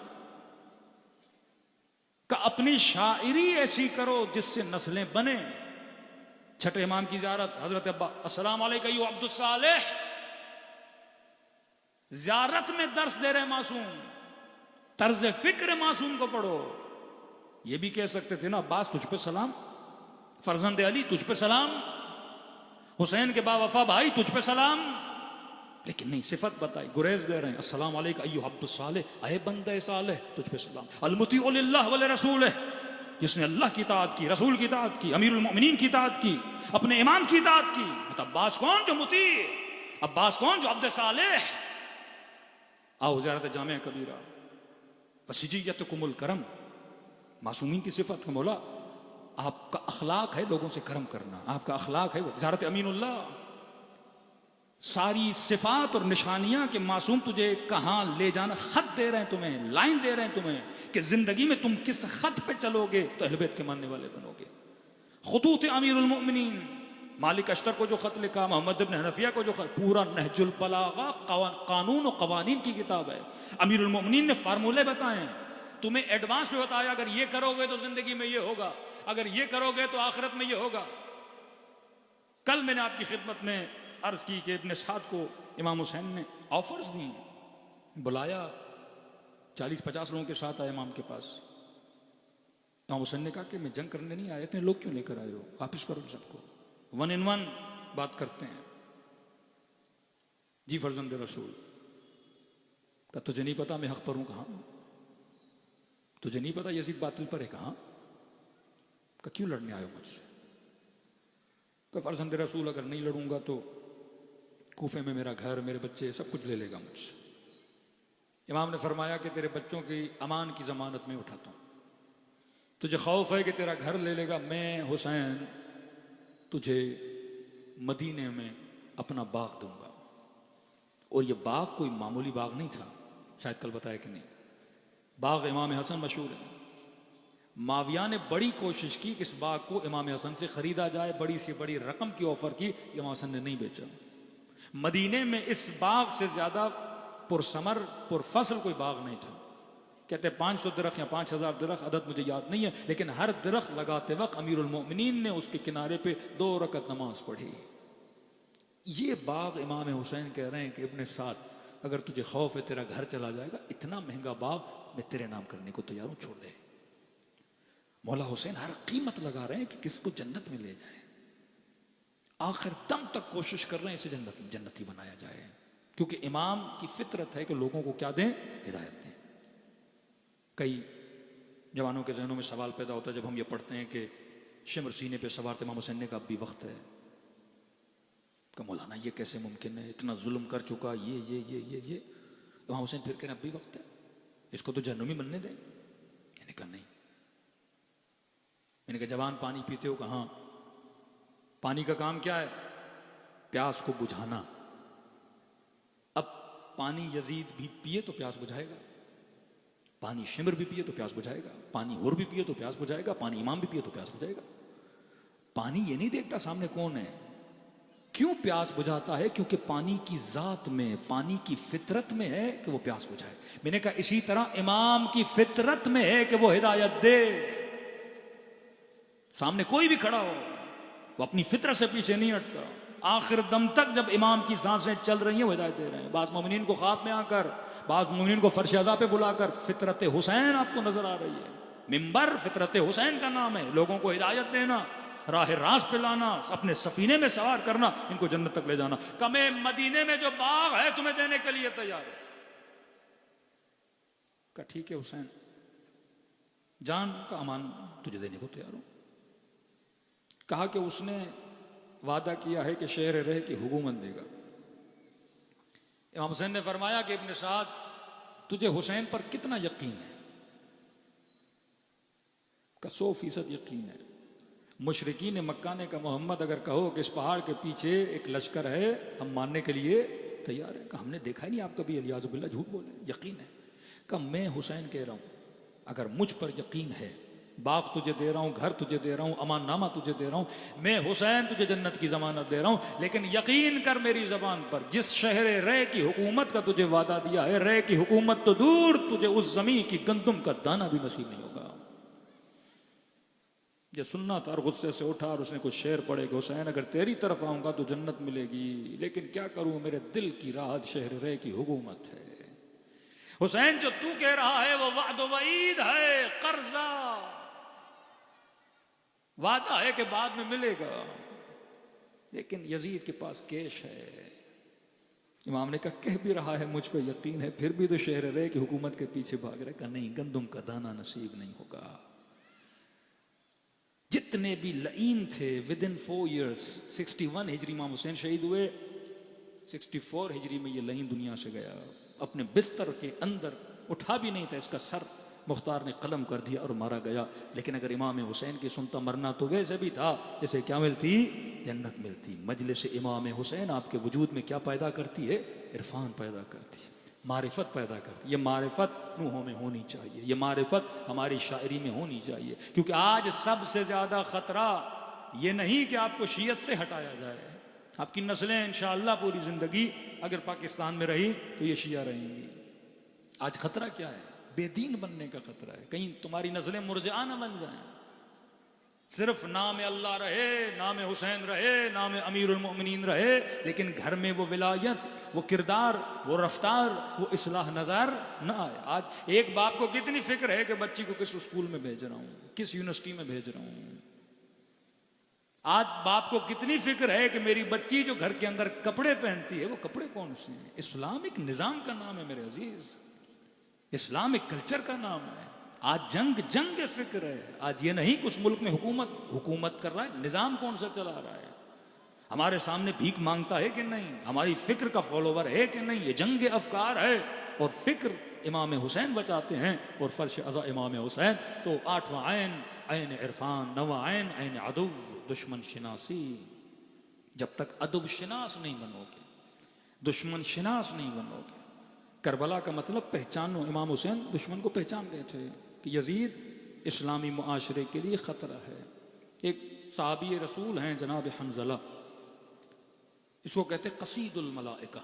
कि अपनी शायरी ऐसी करो जिससे नस्लें बने। छठे इमाम की ज़ियारत, हजरत अब्बा अस्सलाम अलैका यू अब्दुस सालेह, ज़ियारत में दर्स दे रहे मासूम, तर्ज फिक्र मासूम को पढ़ो। ये भी कह सकते थे ना, अब्बास तुझ पे सलाम, फरजंद अली तुझ पे सलाम, हुसैन के बावफा भाई तुझ पे सलाम, लेकिन नहीं, सिफत बताई, गुरेज दे रहे हैं। अस्सलाम अलैका अय्युहा अब्दुस सालेह, अय बंदे सालेह तुझ पे सलाम, अल मुतीउ लिल्लाह व लिरसूलिह, जिसने अल्लाह की इताअत की, रसूल की इताअत की, अमीरुल मोमिनीन की इताअत की, अपने इमाम की इताअत की। मतलब अब्बास कौन जो मुती, अब्बास कौन जो अब्द सालेह। आओ ज़ियारत जामिया कबीरा, वसीजियतकुमुल करम, मासूमीन की सिफत है। मौला आपका अखलाक है लोगों से करम करना, आपका अखलाक है ज़ियारत अमीनुल्लाह। सारी सिफात और निशानियां कि मासूम तुझे कहां ले जाना, खत दे रहे हैं तुम्हें, लाइन दे रहे हैं तुम्हें कि जिंदगी में तुम किस खत पे चलोगे तो अहले बैत के मानने वाले बनोगे। खुतूत अमीरुल मोमिनीन, मालिक अश्तर को जो खत लिखा, मोहम्मद इब्न हनफिया को जो खत, पूरा नहजुल बलागा कानून और कवानीन की किताब है। अमीरुल मोमिनीन ने फार्मूले बताए, तुम्हें एडवांस में बताया, अगर ये करोगे तो जिंदगी में ये होगा, अगर ये करोगे तो आखिरत में ये होगा। कल मैंने आपकी खिदमत में अर्ज की कि इब्न साद को इमाम हुसैन ने ऑफर्स दी, बुलाया, 40-50 लोगों के साथ आए इमाम के पास। इमाम हुसैन ने कहा कि मैं जंग करने नहीं आया, इतने लोग क्यों लेकर आए हो, वापिस करो सबको, 1 in 1 बात करते हैं। जी फर्जंद रसूल का, तुझे नहीं पता मैं हक पर हूं कहां, तुझे नहीं पता यजीद बातिल पर है कहां, का क्यों लड़ने आए हो मुझसे? का फर्जंद रसूल अगर नहीं लड़ूंगा तो कूफे में मेरा घर, मेरे बच्चे, सब कुछ ले लेगा मुझसे। इमाम ने फरमाया कि तेरे बच्चों की अमान की जमानत में उठाता हूं, तुझे खौफ है कि तेरा घर ले लेगा, मैं हुसैन तुझे मदीने में अपना बाग दूंगा। और ये बाग कोई मामूली बाग नहीं था, शायद कल बताया कि नहीं, बाग इमाम हसन मशहूर है। माविया ने बड़ी कोशिश की कि इस बाग को इमाम हसन से खरीदा जाए, बड़ी से बड़ी रकम की ऑफर की, इमाम हसन ने नहीं बेचा। मदीने में इस बाग से ज्यादा पुरसमर पुरफसल कोई बाग नहीं था। कहते 500 दरख्त या 5000 दरख्त, अदद मुझे याद नहीं है, लेकिन हर दरख्त लगाते वक्त अमीरुल मोमिनीन ने उसके किनारे पे 2 रकत नमाज पढ़ी। ये बाग इमाम हुसैन कह रहे हैं कि इब्ने साद, अगर तुझे खौफ है तेरा घर चला जाएगा, इतना महंगा बाग मैं तेरे नाम करने को तैयार हूं, छोड़ दे। मौला हुसैन हर कीमत लगा रहे हैं कि किसको जन्नत में ले जाए, आखिर दम तक कोशिश कर रहे हैं इसे जन्नती बनाया जाए, क्योंकि इमाम की फितरत है कि लोगों को क्या दें, हिदायत दें। कई जवानों के जहनों में सवाल पैदा होता है जब हम ये पढ़ते हैं कि शिमर सीने पे सवार थे इमाम हुसैन ने कहा अब भी वक्त है। कि मौलाना ये कैसे मुमकिन है, इतना जुल्म कर चुका, ये इमाम हुसैन फिर कह अब भी वक्त है, इसको तो जहन्नुमी बनने दें। मैंने कहा नहीं। मैंने कहा जवान पानी पीते हो? कहा पानी का काम क्या है, प्यास को बुझाना। अब पानी यजीद भी पिए तो प्यास बुझाएगा, पानी शिमर भी पिए तो प्यास बुझाएगा, पानी हुर भी पिए तो प्यास बुझाएगा, पानी इमाम भी पिए तो प्यास बुझाएगा। पानी ये नहीं देखता सामने कौन है। क्यों प्यास बुझाता है? क्योंकि पानी की जात में, पानी की फितरत में है कि वो प्यास बुझाए। मैंने कहा इसी तरह इमाम की फितरत में है कि वो हिदायत दे। सामने कोई भी खड़ा हो, वो अपनी फितरत से पीछे नहीं हटता। आखिर दम तक जब इमाम की सांसें चल रही हैं वो हिदायत दे रहे हैं। बाज़ मोमिनीन को ख्वाब में आकर, बाज़ मोमिनीन को फर्श अज़ा पे बुलाकर फितरत हुसैन आपको नजर आ रही है। मिंबर फितरत हुसैन का नाम है। लोगों को हिदायत देना, राह रास पे लाना, अपने सफीने में सवार करना, इनको जन्नत तक ले जाना। कमे मदीने में जो बाग है तुम्हें देने के लिए तैयार है। कहा ठीक है हुसैन, जान का अमान तुझे देने को तैयार हूं। कहा कि उसने वादा किया है कि शेर रह की हुकूमत देगा। इमाम हुसैन ने फरमाया कि इब्ने साद, तुझे हुसैन पर कितना यकीन है? का 100% यकीन है। मुशरिकीन मक्का ने कहा मोहम्मद अगर कहो कि इस पहाड़ के पीछे एक लश्कर है, हम मानने के लिए तैयार है। कहा हमने देखा ही नहीं आप कभी अलियाज़ुबिल्लाह झूठ बोले, यकीन है। कहा मैं हुसैन कह रहा हूं, अगर मुझ पर यकीन है, बाग तुझे दे रहा हूं, घर तुझे दे रहा हूं, अमान नामा तुझे दे रहा हूं, मैं हुसैन तुझे जन्नत की जमानत दे रहा हूं, लेकिन यकीन कर मेरी जबान पर, जिस शहर रे की हुकूमत का तुझे वादा दिया है, रे की हुकूमत तो दूर, तुझे उस जमीन की गंदुम का दाना भी नसीब नहीं होगा। ये सुनना था और गुस्से से उठा और उसने कुछ शेर पढ़े कि हुसैन अगर तेरी तरफ आऊंगा तो जन्नत मिलेगी, लेकिन क्या करूं, मेरे दिल की राहत शहर रे की हुकूमत है। हुसैन जो तू कह रहा है वो वाद वईद है, कर्जा वादा है कि बाद में मिलेगा, लेकिन यजीद के पास कैश है। इमाम ने कहा कह भी रहा है मुझ पर यकीन है, फिर भी तो शहर रे की हुकूमत के पीछे भाग रहे। कहा नहीं, गंदुम का दाना नसीब नहीं होगा। जितने भी लईन थे विद इन 4 years, 61 हिजरी इमाम हुसैन शहीद हुए, 64 हिजरी में ये लईन दुनिया से गया। अपने बिस्तर के अंदर उठा भी नहीं था, इसका सर मुख्तार ने कलम कर दिया और मारा गया। लेकिन अगर इमाम हुसैन की सुनता मरना तो वैसे भी था जैसे क्या मिलती, जन्नत मिलती। मजलिस इमाम हुसैन आपके वजूद में क्या पैदा करती है? इरफान पैदा करती है, मारिफत पैदा करती है। ये मारिफत मुँहों में होनी चाहिए, ये मारिफत हमारी शायरी में होनी चाहिए। क्योंकि आज सबसे ज्यादा खतरा ये नहीं कि आपको शीयत से हटाया जाए, आपकी नस्लें इंशाअल्लाह पूरी जिंदगी अगर पाकिस्तान में रही तो ये शिया रहेंगी। आज खतरा क्या है? बेदीन बनने का खतरा है। कहीं तुम्हारी नस्लें मुरजिआ न बन जाएं, सिर्फ नाम अल्लाह रहे, नाम हुसैन रहे, नाम अमीरुल मोमिनीन रहे, लेकिन घर में वो विलायत, वो किरदार, वो रफ्तार, वो इस्लाह नजर न आए। आज एक बाप को कितनी फिक्र है कि बच्ची को किस स्कूल में भेज रहा हूं, किस यूनिवर्सिटी में भेज रहा हूं। आज बाप को कितनी फिक्र है कि मेरी बच्ची जो घर के अंदर कपड़े पहनती है वो कपड़े कौन से हैं। इस्लामिक निजाम का नाम है मेरे अजीज, इस्लामिक कल्चर का नाम है। आज जंग फिक्र है। आज ये नहीं कि उस मुल्क में हुकूमत कर रहा है, निजाम कौन सा चला रहा है, हमारे सामने भीख मांगता है कि नहीं, हमारी फिक्र का फॉलोवर है कि नहीं। ये जंग अफकार है और फिक्र इमाम हुसैन बचाते हैं। और फर्श अज़ा इमाम हुसैन तो 8वां ऐन, ऐन इरफान, 9वां ऐन, ऐन अदुव, दुश्मन शिनासी। जब तक अदुव शिनास नहीं बनोगे, दुश्मन शिनास नहीं बनोगे। करबला का मतलब पहचानो। इमाम हुसैन दुश्मन को पहचान गए थे कि यजीद इस्लामी मुआशरे के लिए ख़तरा है। एक साहबी रसूल हैं जनाब हंजला, इसको कहते कसीदुल मलाइका,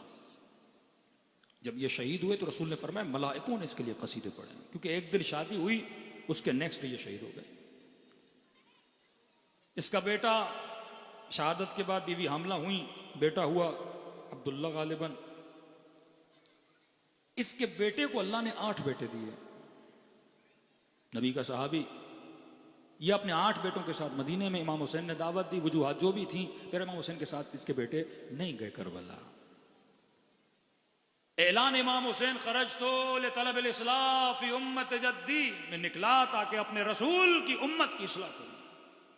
जब ये शहीद हुए तो रसूल ने फरमाया मलाइकों ने इसके लिए कसीदे पढ़े, क्योंकि एक दिन शादी हुई, उसके नेक्स्ट डे ये शहीद हो गए। इसका बेटा शहादत के बाद बीवी हामला हुई, बेटा हुआ अब्दुल्ला गालिबन। इसके बेटे को अल्लाह ने 8 बेटे दिए। नबी का सहाबी, ये अपने 8 बेटों के साथ मदीने में, इमाम हुसैन ने दावत दी, वजूहात जो भी थी, फिर इमाम हुसैन के साथ इसके बेटे नहीं गए करबला। ऐलान इमाम हुसैन खरज तो तलब इस्लाह फी उम्मत जद्दी में निकला ताकि अपने रसूल की उम्मत की इस्लाह करूं।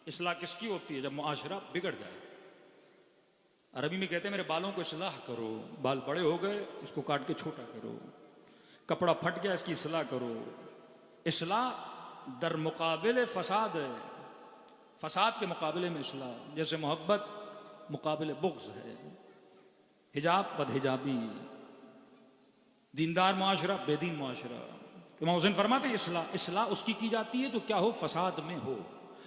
इस्लाह किसकी होती है? जब मुआशरा बिगड़ जाए। अरबी में कहते हैं मेरे बालों को इस्लाह करो, बाल बड़े हो गए इसको काट के छोटा करो, कपड़ा फट गया इसकी इस्लाह करो। इस्लाह दर मुकाबिले फसाद है, फसाद के मुकाबले में इस्लाह। जैसे मोहब्बत मुकाबले बुग़्ज़ है, हिजाब बदहिजाबी, दीनदार मुआशरा बेदीन मुआशरा। इमाम हुसैन फरमाते हैं इस्लाह उसकी की जाती है जो क्या हो? फसाद में हो।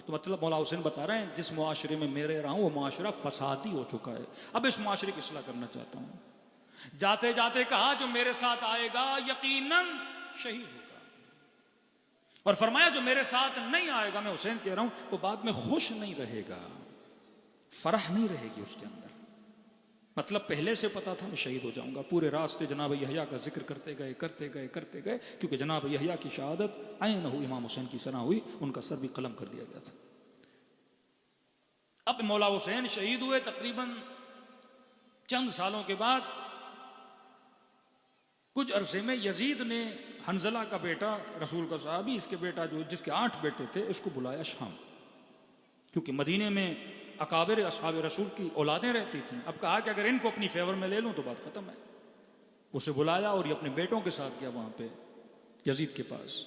तो मतलब मौला हुसैन बता रहे हैं जिस मुआशरे में मेरे रहा हूं वो मुआशरा फसादी हो चुका है, अब इस मुआशरे की इस्लाह करना चाहता हूं। जाते जाते कहा जो मेरे साथ आएगा यकीनन शहीद होगा, और फरमाया जो मेरे साथ नहीं आएगा, मैं हुसैन कह रहा हूं, वो बाद में खुश नहीं रहेगा, फरह नहीं रहेगी उसके अंदर। मतलब पहले से पता था मैं शहीद हो जाऊंगा। पूरे रास्ते जनाब यहया का जिक्र करते गए करते गए करते गए, क्योंकि जनाब यहया की शहादत आयन हुई, इमाम हुसैन की सना हुई, उनका सर भी कलम कर दिया गया था। अब मौला हुसैन शहीद हुए तकरीबन चंद सालों के बाद, कुछ अरसे में यजीद ने हंजला का बेटा, रसूल का सहाबी, इसके बेटा जो जिसके 8 बेटे थे, इसको बुलाया शाम, क्योंकि मदीने में अकाबिर असहाब रसूल की औलादें रहती थीं। अब कहा कि अगर इनको अपनी फेवर में ले लूं तो बात खत्म है। उसे बुलाया और ये अपने बेटों के साथ गया वहां पे यजीद के पास।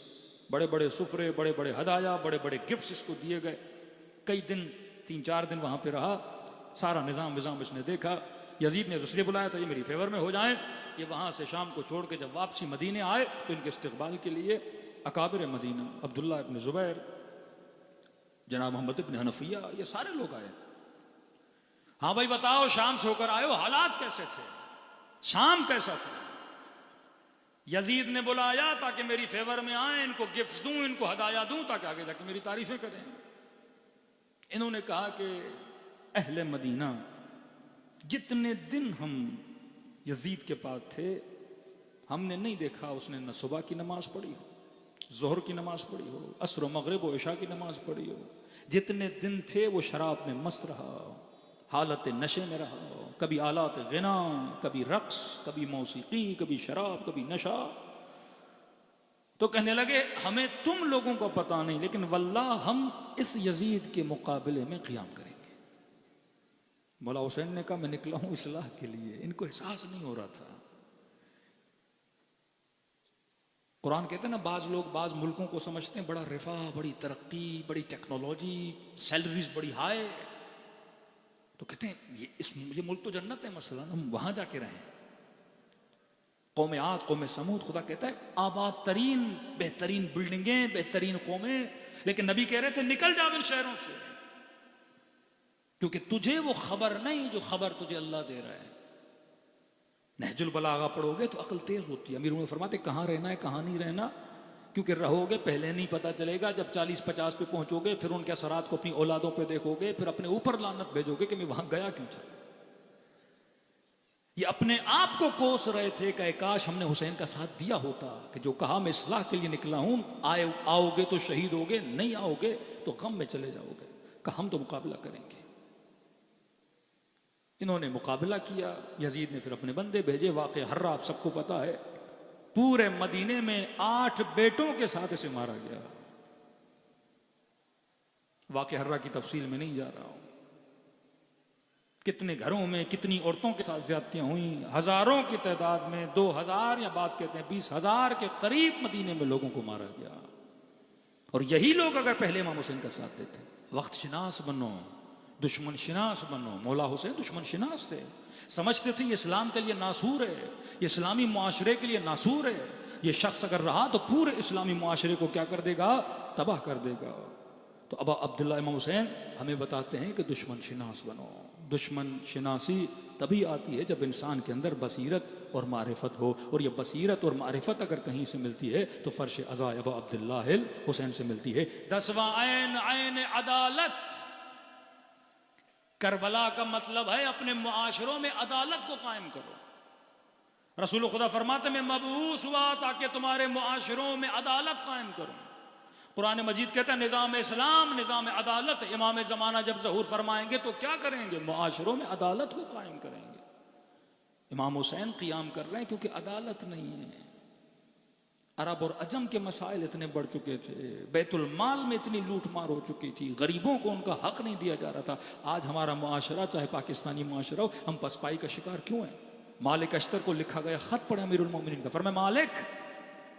बड़े बड़े सुफरे, बड़े बड़े हदाया, बड़े बड़े गिफ्ट्स इसको दिए गए। कई दिन, 3-4 दिन वहां पे रहा, सारा निज़ाम इसने देखा। यजीद ने इसलिए बुलाया था ये मेरी फेवर में हो जाए। ये वहां से शाम को छोड़ के जब वापसी मदीने आए तो इनके इस्तकबाल के लिए अकाबिर मदीना, अब्दुल्ला इब्न जुबैर, जनाब मोहम्मद इब्न हनफिया, ये सारे लोग आए। हाँ भाई बताओ, शाम से होकर आए हो, हालात कैसे थे, शाम कैसा था? यजीद ने बुलाया ताकि मेरी फेवर में आए, इनको गिफ्ट्स दूं, इनको हदाया दूं, ताकि आगे जाके मेरी तारीफें करें। इन्होंने कहा कि अहले मदीना, जितने दिन हम यजीद के पास थे, हमने नहीं देखा उसने न सुबह की नमाज पढ़ी हो, जोहर की नमाज पढ़ी हो, असर मगरिब और इशा की नमाज पढ़ी हो। जितने दिन थे वो शराब में मस्त रहा, हालत नशे में रहा, कभी आलात गिना, कभी रक्स, कभी मौसीकी, कभी शराब, कभी नशा। तो कहने लगे हमें तुम लोगों को पता नहीं, लेकिन वल्लाह हम इस यजीद के मुकाबले में क़ियाम करेंगे। मौला हुसैन ने कहा मैं निकला हूं इस्लाह के लिए। इनको एहसास नहीं हो रहा था। कुरान कहते हैं ना, बाज लोग बाज मुल्कों को समझते हैं बड़ा रिफा, बड़ी तरक्की, बड़ी टेक्नोलॉजी, सैलरीज बड़ी हाई, तो कहते हैं ये मुल्क तो जन्नत है, मसलन हम वहां जाके रहें। कौम आद, कौम समूद, खुदा कहता है आबाद तरीन, बेहतरीन बिल्डिंगें, बेहतरीन कौमें, लेकिन नबी कह रहे थे निकल जाओ इन शहरों से, क्योंकि तुझे वो खबर नहीं जो खबर तुझे अल्लाह दे रहा है। नहजुल बलागा पढ़ोगे तो अकल तेज होती है। अमीर उमर फरमाते कहाँ रहना है कहाँ नहीं रहना, क्योंकि रहोगे पहले नहीं पता चलेगा, जब 40-50 पे पहुंचोगे फिर उनके असरात को अपनी औलादों पे देखोगे, फिर अपने ऊपर लानत भेजोगे कि मैं वहां गया क्यों था। ये अपने आप को कोस रहे थे कि काश हमने हुसैन का साथ दिया होता, कि जो कहा मैं इस्लाह के लिए निकला हूं, आओगे तो शहीद होगे, नहीं आओगे तो गम में चले जाओगे, कहा हम तो मुकाबला करेंगे। इन्होंने मुकाबला किया। यजीद ने फिर अपने बंदे भेजे। वाक़े हर्रा आप सबको पता है, पूरे मदीने में 8 बेटों के साथ इसे मारा गया। वाक़े हर्रा की तफसील में नहीं जा रहा हूं, कितने घरों में कितनी औरतों के साथ ज्यादतियां हुई, हजारों की तादाद में, 2000 या बात कहते हैं 20,000 के करीब मदीने में लोगों को मारा गया। और यही लोग अगर पहले इमाम हुसैन का साथ देते, वक्त शिनास बनो, दुश्मन शिनास बनो। मौला हुसैन दुश्मन शिनास थे, समझते थे ये इस्लाम के लिए नासूर है, ये इस्लामी मुआशरे के लिए नासूर है, ये शख्स अगर रहा तो पूरे इस्लामी मुआशरे को क्या कर देगा, तबाह कर देगा। तो अब अब्दुल्ला इमाम हुसैन हमें बताते हैं कि दुश्मन शिनास बनो, दुश्मन शिनासी तभी आती है जब इंसान के अंदर बसीरत और मारिफत हो, और ये बसीरत और मारिफत अगर कहीं से मिलती है तो फर्श अज़ा अबा अब्दुल्लाह हिल हुसैन से मिलती है। 10वां ऐन ऐन अदालत। करबला का मतलब है अपने मुआशरों में अदालत को कायम करो। रसूल खुदा फरमाते मैं मबूस हुआ ताकि तुम्हारे मुआशरों में अदालत कायम करूं। कुरान मजीद कहता है निज़ाम इस्लाम निज़ाम अदालत। इमाम ज़माना जब ज़हूर फरमाएंगे तो क्या करेंगे? मुआशरों में अदालत को कायम करेंगे। इमाम हुसैन क़ियाम कर रहे हैं क्योंकि अदालत नहीं है। अरब और अजम के मसाइल इतने बढ़ चुके थे, बैतुल माल में इतनी लूट मार हो चुकी थी, गरीबों को उनका हक नहीं दिया जा रहा था। आज हमारा मुआशरा चाहे पाकिस्तानी मुआशरा हो, हम पसपाई का शिकार क्यों है? मालिक अश्तर को लिखा गया खत पढ़े अमीरुल मोमिनीन का, फरमाया मालिक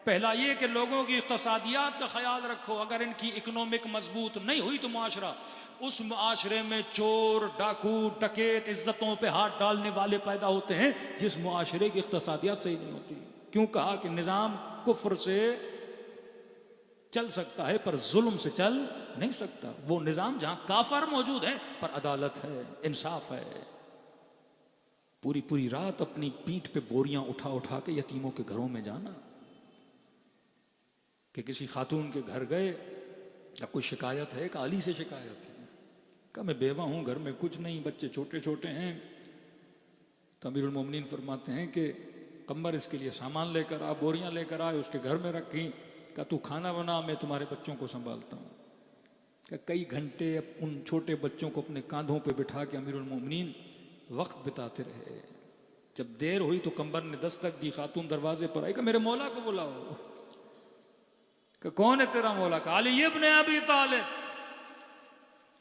पहला ये कि लोगों की इक़्तिसादियात का ख्याल रखो, अगर इनकी इकोनॉमिक मजबूत नहीं हुई तो मुआशरा, उस मुआशरे में चोर डाकू डकैत इज्जतों पे हाथ डालने वाले पैदा होते हैं जिस मुआशरे की इक़्तिसादियात सही नहीं होती। क्यों कहा कि निज़ाम कुफ्र से चल सकता है पर जुल्म से चल नहीं सकता। वो निज़ाम जहां काफर मौजूद है पर अदालत है, इंसाफ है। पूरी पूरी रात अपनी पीठ पे बोरियां उठा उठा के यतीमों के घरों में जाना। कि किसी खातून के घर गए, या कोई शिकायत है, अली से शिकायत है, कहा मैं बेवा हूं, घर में कुछ नहीं, बच्चे छोटे छोटे हैं। तो अमीरुल मोमिनीन फरमाते हैं कि कम्बर इसके लिए सामान लेकर आ, बोरियां लेकर आए, उसके घर में रखी। कहा तू खाना बना, मैं तुम्हारे बच्चों को संभालता हूँ। कहा कई घंटे उन छोटे बच्चों को अपने कांधों पे बिठा के अमीरुल मोमिनीन वक्त बिताते रहे। जब देर हुई तो कम्बर ने दस्तक दी, खातून दरवाजे पर आई, कहा मेरे मौला को बुलाओ। कहा कौन है तेरा मौला? कहा अली इब्न अबी तालिब।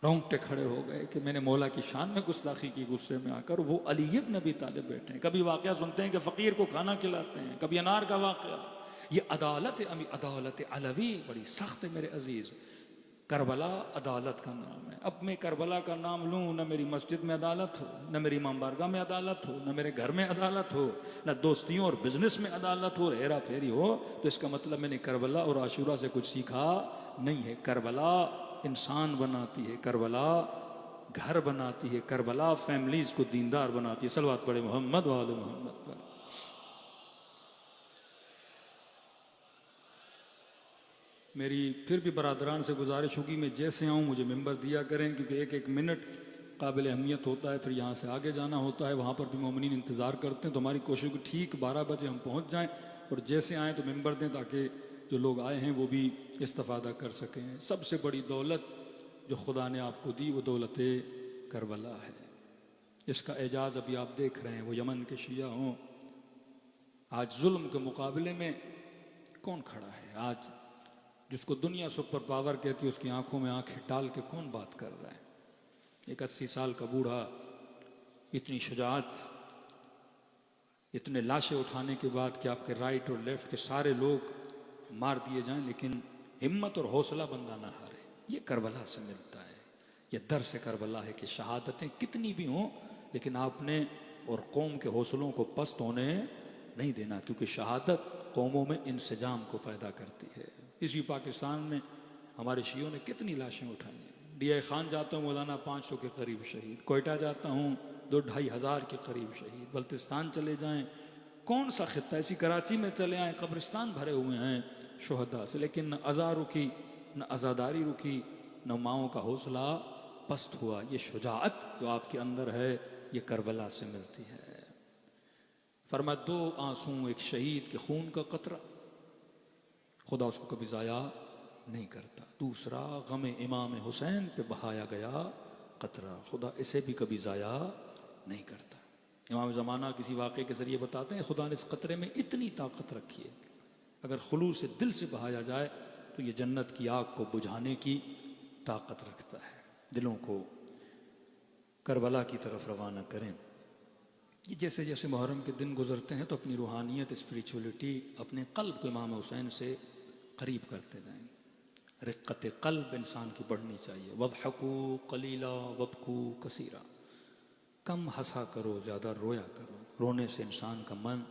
रोंगटे खड़े हो गए कि मैंने मौला की शान में गुस्ताखी की गुस्से में आकर। वो अली इब्न अबी तालिब बैठे हैं। कभी वाकया सुनते हैं कि फकीर को खाना खिलाते हैं, कभी अनार का वाकया। ये अदालत है, अदालत अलवी बड़ी सख्त है मेरे अजीज। करबला अदालत का नाम है। अब मैं करबला का नाम लूं, न मेरी मस्जिद में अदालत हो, न मेरी इमाम बारगाह में अदालत हो, न मेरे घर में अदालत हो, न दोस्तियों और बिजनेस में अदालत हो, हेरा फेरी हो, तो इसका मतलब मैंने करबला और आशूरा से कुछ सीखा नहीं है। करबला इंसान बनाती है, करबला घर बनाती है, करबला फैमिलीज को दीनदार बनाती है। सलवात पढ़े मोहम्मद व आले मोहम्मद पर। मेरी फिर भी बरादरान से गुजारिश होगी, मैं जैसे आऊँ मुझे मिंबर दिया करें, क्योंकि एक एक मिनट काबिल अहमियत होता है। फिर यहाँ से आगे जाना होता है, वहाँ पर भी मोमिनीन इंतज़ार करते हैं। तो हमारी कोशिश की ठीक 12 बजे हम पहुँच जाएँ, और जैसे आएँ तो मिंबर दें ताकि जो लोग आए हैं वो भी इस्तिफ़ादा कर सकें। सबसे बड़ी दौलत जो खुदा ने आपको दी वो दौलत करबला है। इसका एजाज़ अभी आप देख रहे हैं। वो यमन के शिया हों, आज जुल्म के मुकाबले में कौन खड़ा है? आज जिसको दुनिया सुपर पावर कहती है उसकी आंखों में आंखें डाल के कौन बात कर रहा है? एक 80 साल का बूढ़ा, इतनी शुजाअत, इतने लाशें उठाने के बाद कि आपके राइट और लेफ्ट के सारे लोग मार दिए जाएं, लेकिन हिम्मत और हौसला बंदा ना हारे। ये करबला से मिलता है, ये दर से करबला है कि शहादतें कितनी भी हों लेकिन आपने और कौम के हौसलों को पस्त होने नहीं देना, क्योंकि शहादत कौमों में इंसजाम को पैदा करती है। इसी पाकिस्तान में हमारे शियों ने कितनी लाशें उठाई हैं। DI खान जाता हूँ मौलाना 500 के करीब शहीद, कोयटा जाता हूँ 2-2.5 हज़ार के करीब शहीद, बल्तिस्तान चले जाएं, कौन सा खित्ता, इसी कराची में चले आए, कब्रिस्तान भरे हुए हैं शुहदा से। लेकिन न अज़ा रुकी, न आज़ादारी रुकी, न माओं का हौसला पस्त हुआ। ये शुजाअत जो आपके अंदर है ये करबला से मिलती है। फरमा 2 आंसू एक शहीद के खून का कतरा, खुदा उसको कभी ज़ाया नहीं करता। दूसरा गम इमाम हुसैन पे बहाया गया कतरा, खुदा इसे भी कभी ज़ाया नहीं करता। इमाम ज़माना किसी वाक़े के ज़रिए बताते हैं खुदा ने इस कतरे में इतनी ताकत रखी है, अगर खुलूस से दिल से बहाया जाए तो ये जन्नत की आग को बुझाने की ताकत रखता है। दिलों को करबला की तरफ रवाना करें। ये जैसे जैसे मुहर्रम के दिन गुजरते हैं तो अपनी रूहानियत, स्पिरिचुअलिटी, अपने क़ल्ब को इमाम हुसैन से करीब करते जाएं। रिक़्क़त क़ल्ब इंसान की बढ़नी चाहिए। वज़हकू क़लीला वबकू कसीरा, कम हंसा करो ज़्यादा रोया करो, रोने से इंसान का मन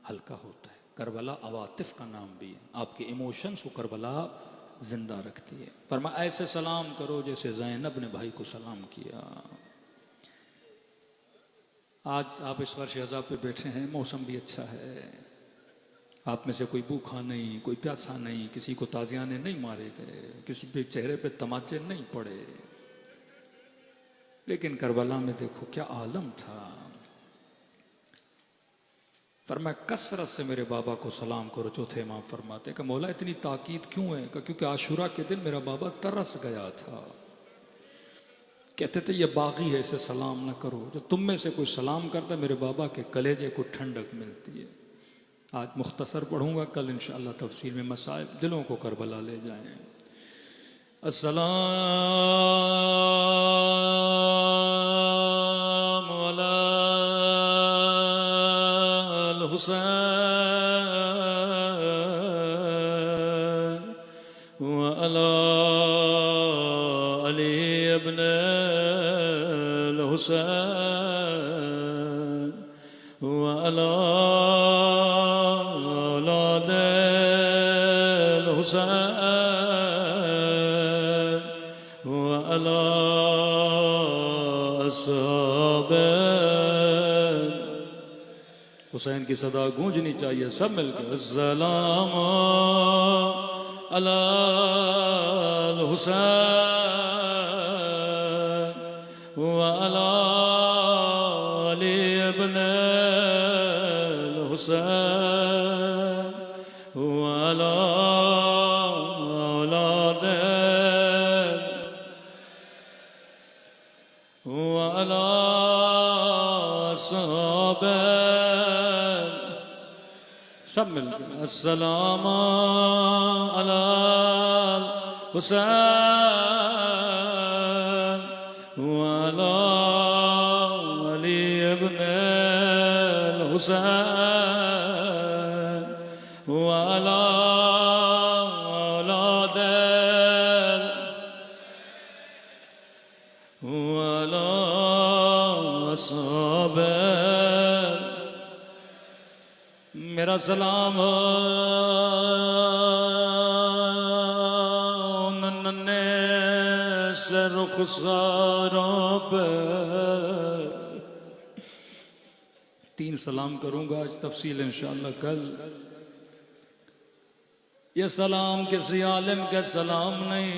हल्का होता है। करबला अवातिफ़ का नाम भी है, आपके इमोशंस को करबला ज़िंदा रखती है। फरमा ऐसे सलाम करो जैसे ज़ैनब ने भाई को सलाम किया। आज आप इस वर्ष अज़ा पे बैठे हैं, मौसम भी अच्छा है, आप में से कोई भूखा नहीं, कोई प्यासा नहीं, किसी को ताजियाने नहीं मारे गए, किसी के चेहरे पे तमाचे नहीं पड़े। लेकिन करबला में देखो क्या आलम था। फरमाया कसरत से मेरे बाबा को सलाम करो। चौथे इमाम फरमाते कि मौला इतनी ताकीद क्यों है? क्योंकि आशूरा के दिन मेरा बाबा तरस गया था। कहते थे ये बागी है, इसे सलाम न करो। जो तुम में से कोई सलाम करता मेरे बाबा के कलेजे को ठंडक मिलती है। आज मुख्तसर पढ़ूंगा, कल इंशाअल्लाह तफसील में मसाइब दिलों को करबला ले जाएं। अस्सलाम अलल हुसैन व अला अली इब्न हुसैन व अला औलाद हुसैन व अला असहाब हुसैन की सदा गूंजनी चाहिए सब मिलकर। अस्सलाम अलल हुसैन व अला अली इब्न हुसैन व अला औलाद व अला असहाब सब मिलकर। अस्सलाम अलल हुसैन व अला अली इब्न हुसैन व अला औलाद व अला असहाब। मेरा सलाम नन्हे से रुखसारों पे। 3 सलाम करूंगा, आज तफसील इंशाअल्लाह कल। ये सलाम किसी आलिम के सलाम नहीं,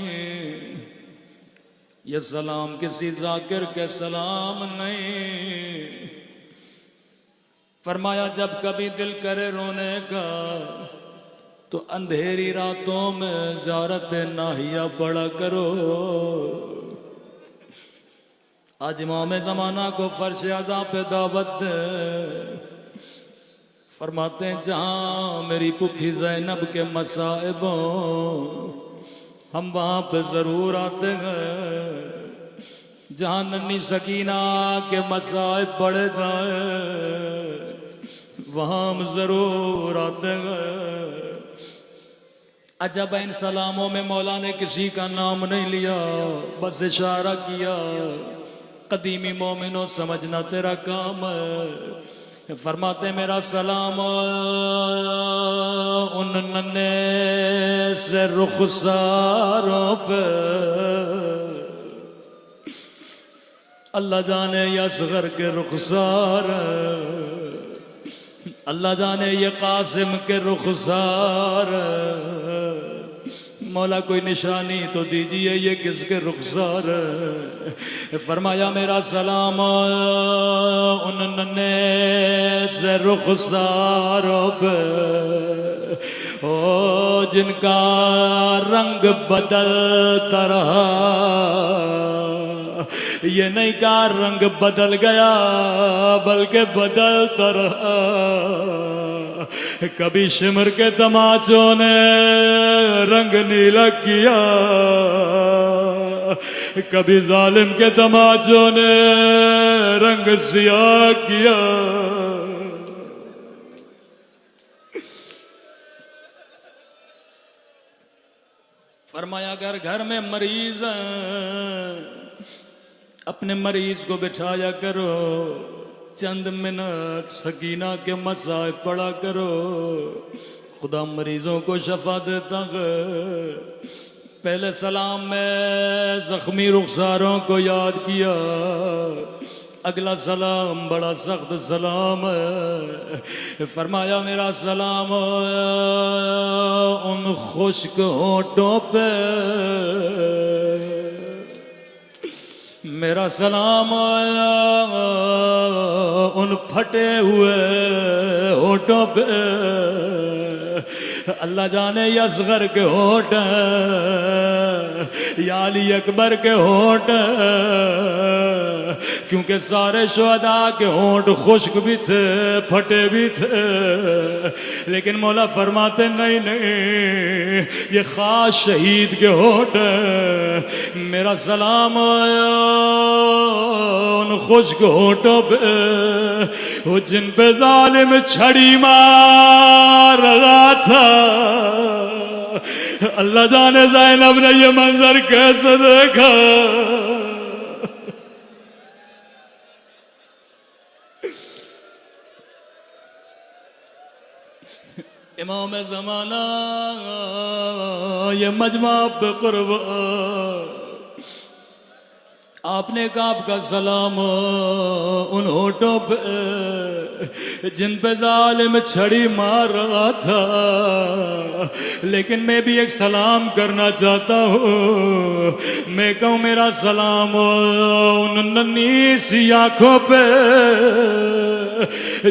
ये सलाम किसी जाकिर के सलाम नहीं। फरमाया जब कभी दिल करे रोने का तो अंधेरी रातों में ज़ियारत नाहिया पढ़ा करो। आज इमाम ज़माना को फर्श अज़ा पे दावत दे। फरमाते हैं जहाँ मेरी पुफी ज़ैनब के मसाइबों हम वहाँ पे ज़रूर आते हैं। जहाँ नन्ही सकीना के मसाइब पड़े जाए वहाँ हम जरूर आते हैं। अजब इन सलामों में मौला ने किसी का नाम नहीं लिया, बस इशारा किया। कदीमी मोमिनो समझना तेरा काम है। फरमाते मेरा सलाम उन नन्हे से रुखसारों पे। अल्लाह जाने ये असगर के रुखसार, अल्लाह जाने ये कासिम के रुखसार। मौला कोई निशानी तो दीजिए ये किसके रुखसार। फरमाया मेरा सलाम उन नन्हे से रुखसारों पे ओ जिनका रंग बदलता रहा। ये नहीं का रंग बदल गया बल्कि बदलता रहा। कभी शिमर के तमाचों ने रंग नीला किया, कभी जालिम के तमाचों ने रंग सियाह किया। फरमाया अगर घर में मरीज अपने मरीज को बिठाया करो, चंद मिनट सकीना के मसाइब पढ़ा करो, खुदा मरीजों को शफा देता है। पहले सलाम में जख्मी रुखसारों को याद किया, अगला सलाम बड़ा सख्त सलाम है। फरमाया मेरा सलाम उन खुश्क होठों पे, मेरा सलाम उन फटे हुए होठों पे। अल्लाह जाने ये असगर के होठ या अली अकबर के होठ, क्योंकि सारे शुहदा के होठ खुश्क भी थे, फटे भी थे, लेकिन मौला फरमाते नहीं नहीं, ये खास शहीद के होठ। मेरा सलाम उन खुश्क होठों पे वो जिन पे जालिम छड़ी मार रहा था। अल्लाह जाने ज़ैनब ने ये मंजर कैसे देखा। इमाम ज़माना ये मजमा पे कुर्बान, आपने कहा आपका सलाम उन होठों पे जिन पे जालिम छड़ी मार रहा था, लेकिन मैं भी एक सलाम करना चाहता हूँ। मैं कहूँ मेरा सलाम उन नन्ही सी आंखों पे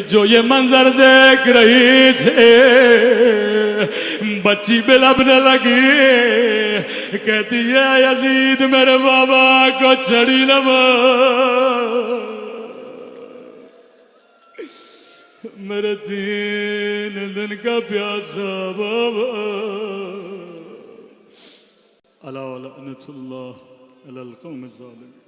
जो ये मंजर देख रही थे। बच्ची बिलखने लगी, कहती है यजीद मेरे बाबा को छड़ी न मार, मेरे 3 दिन का प्यासा बाबा। अला लअनतुल्लाह अलल कौम ज़ालिम।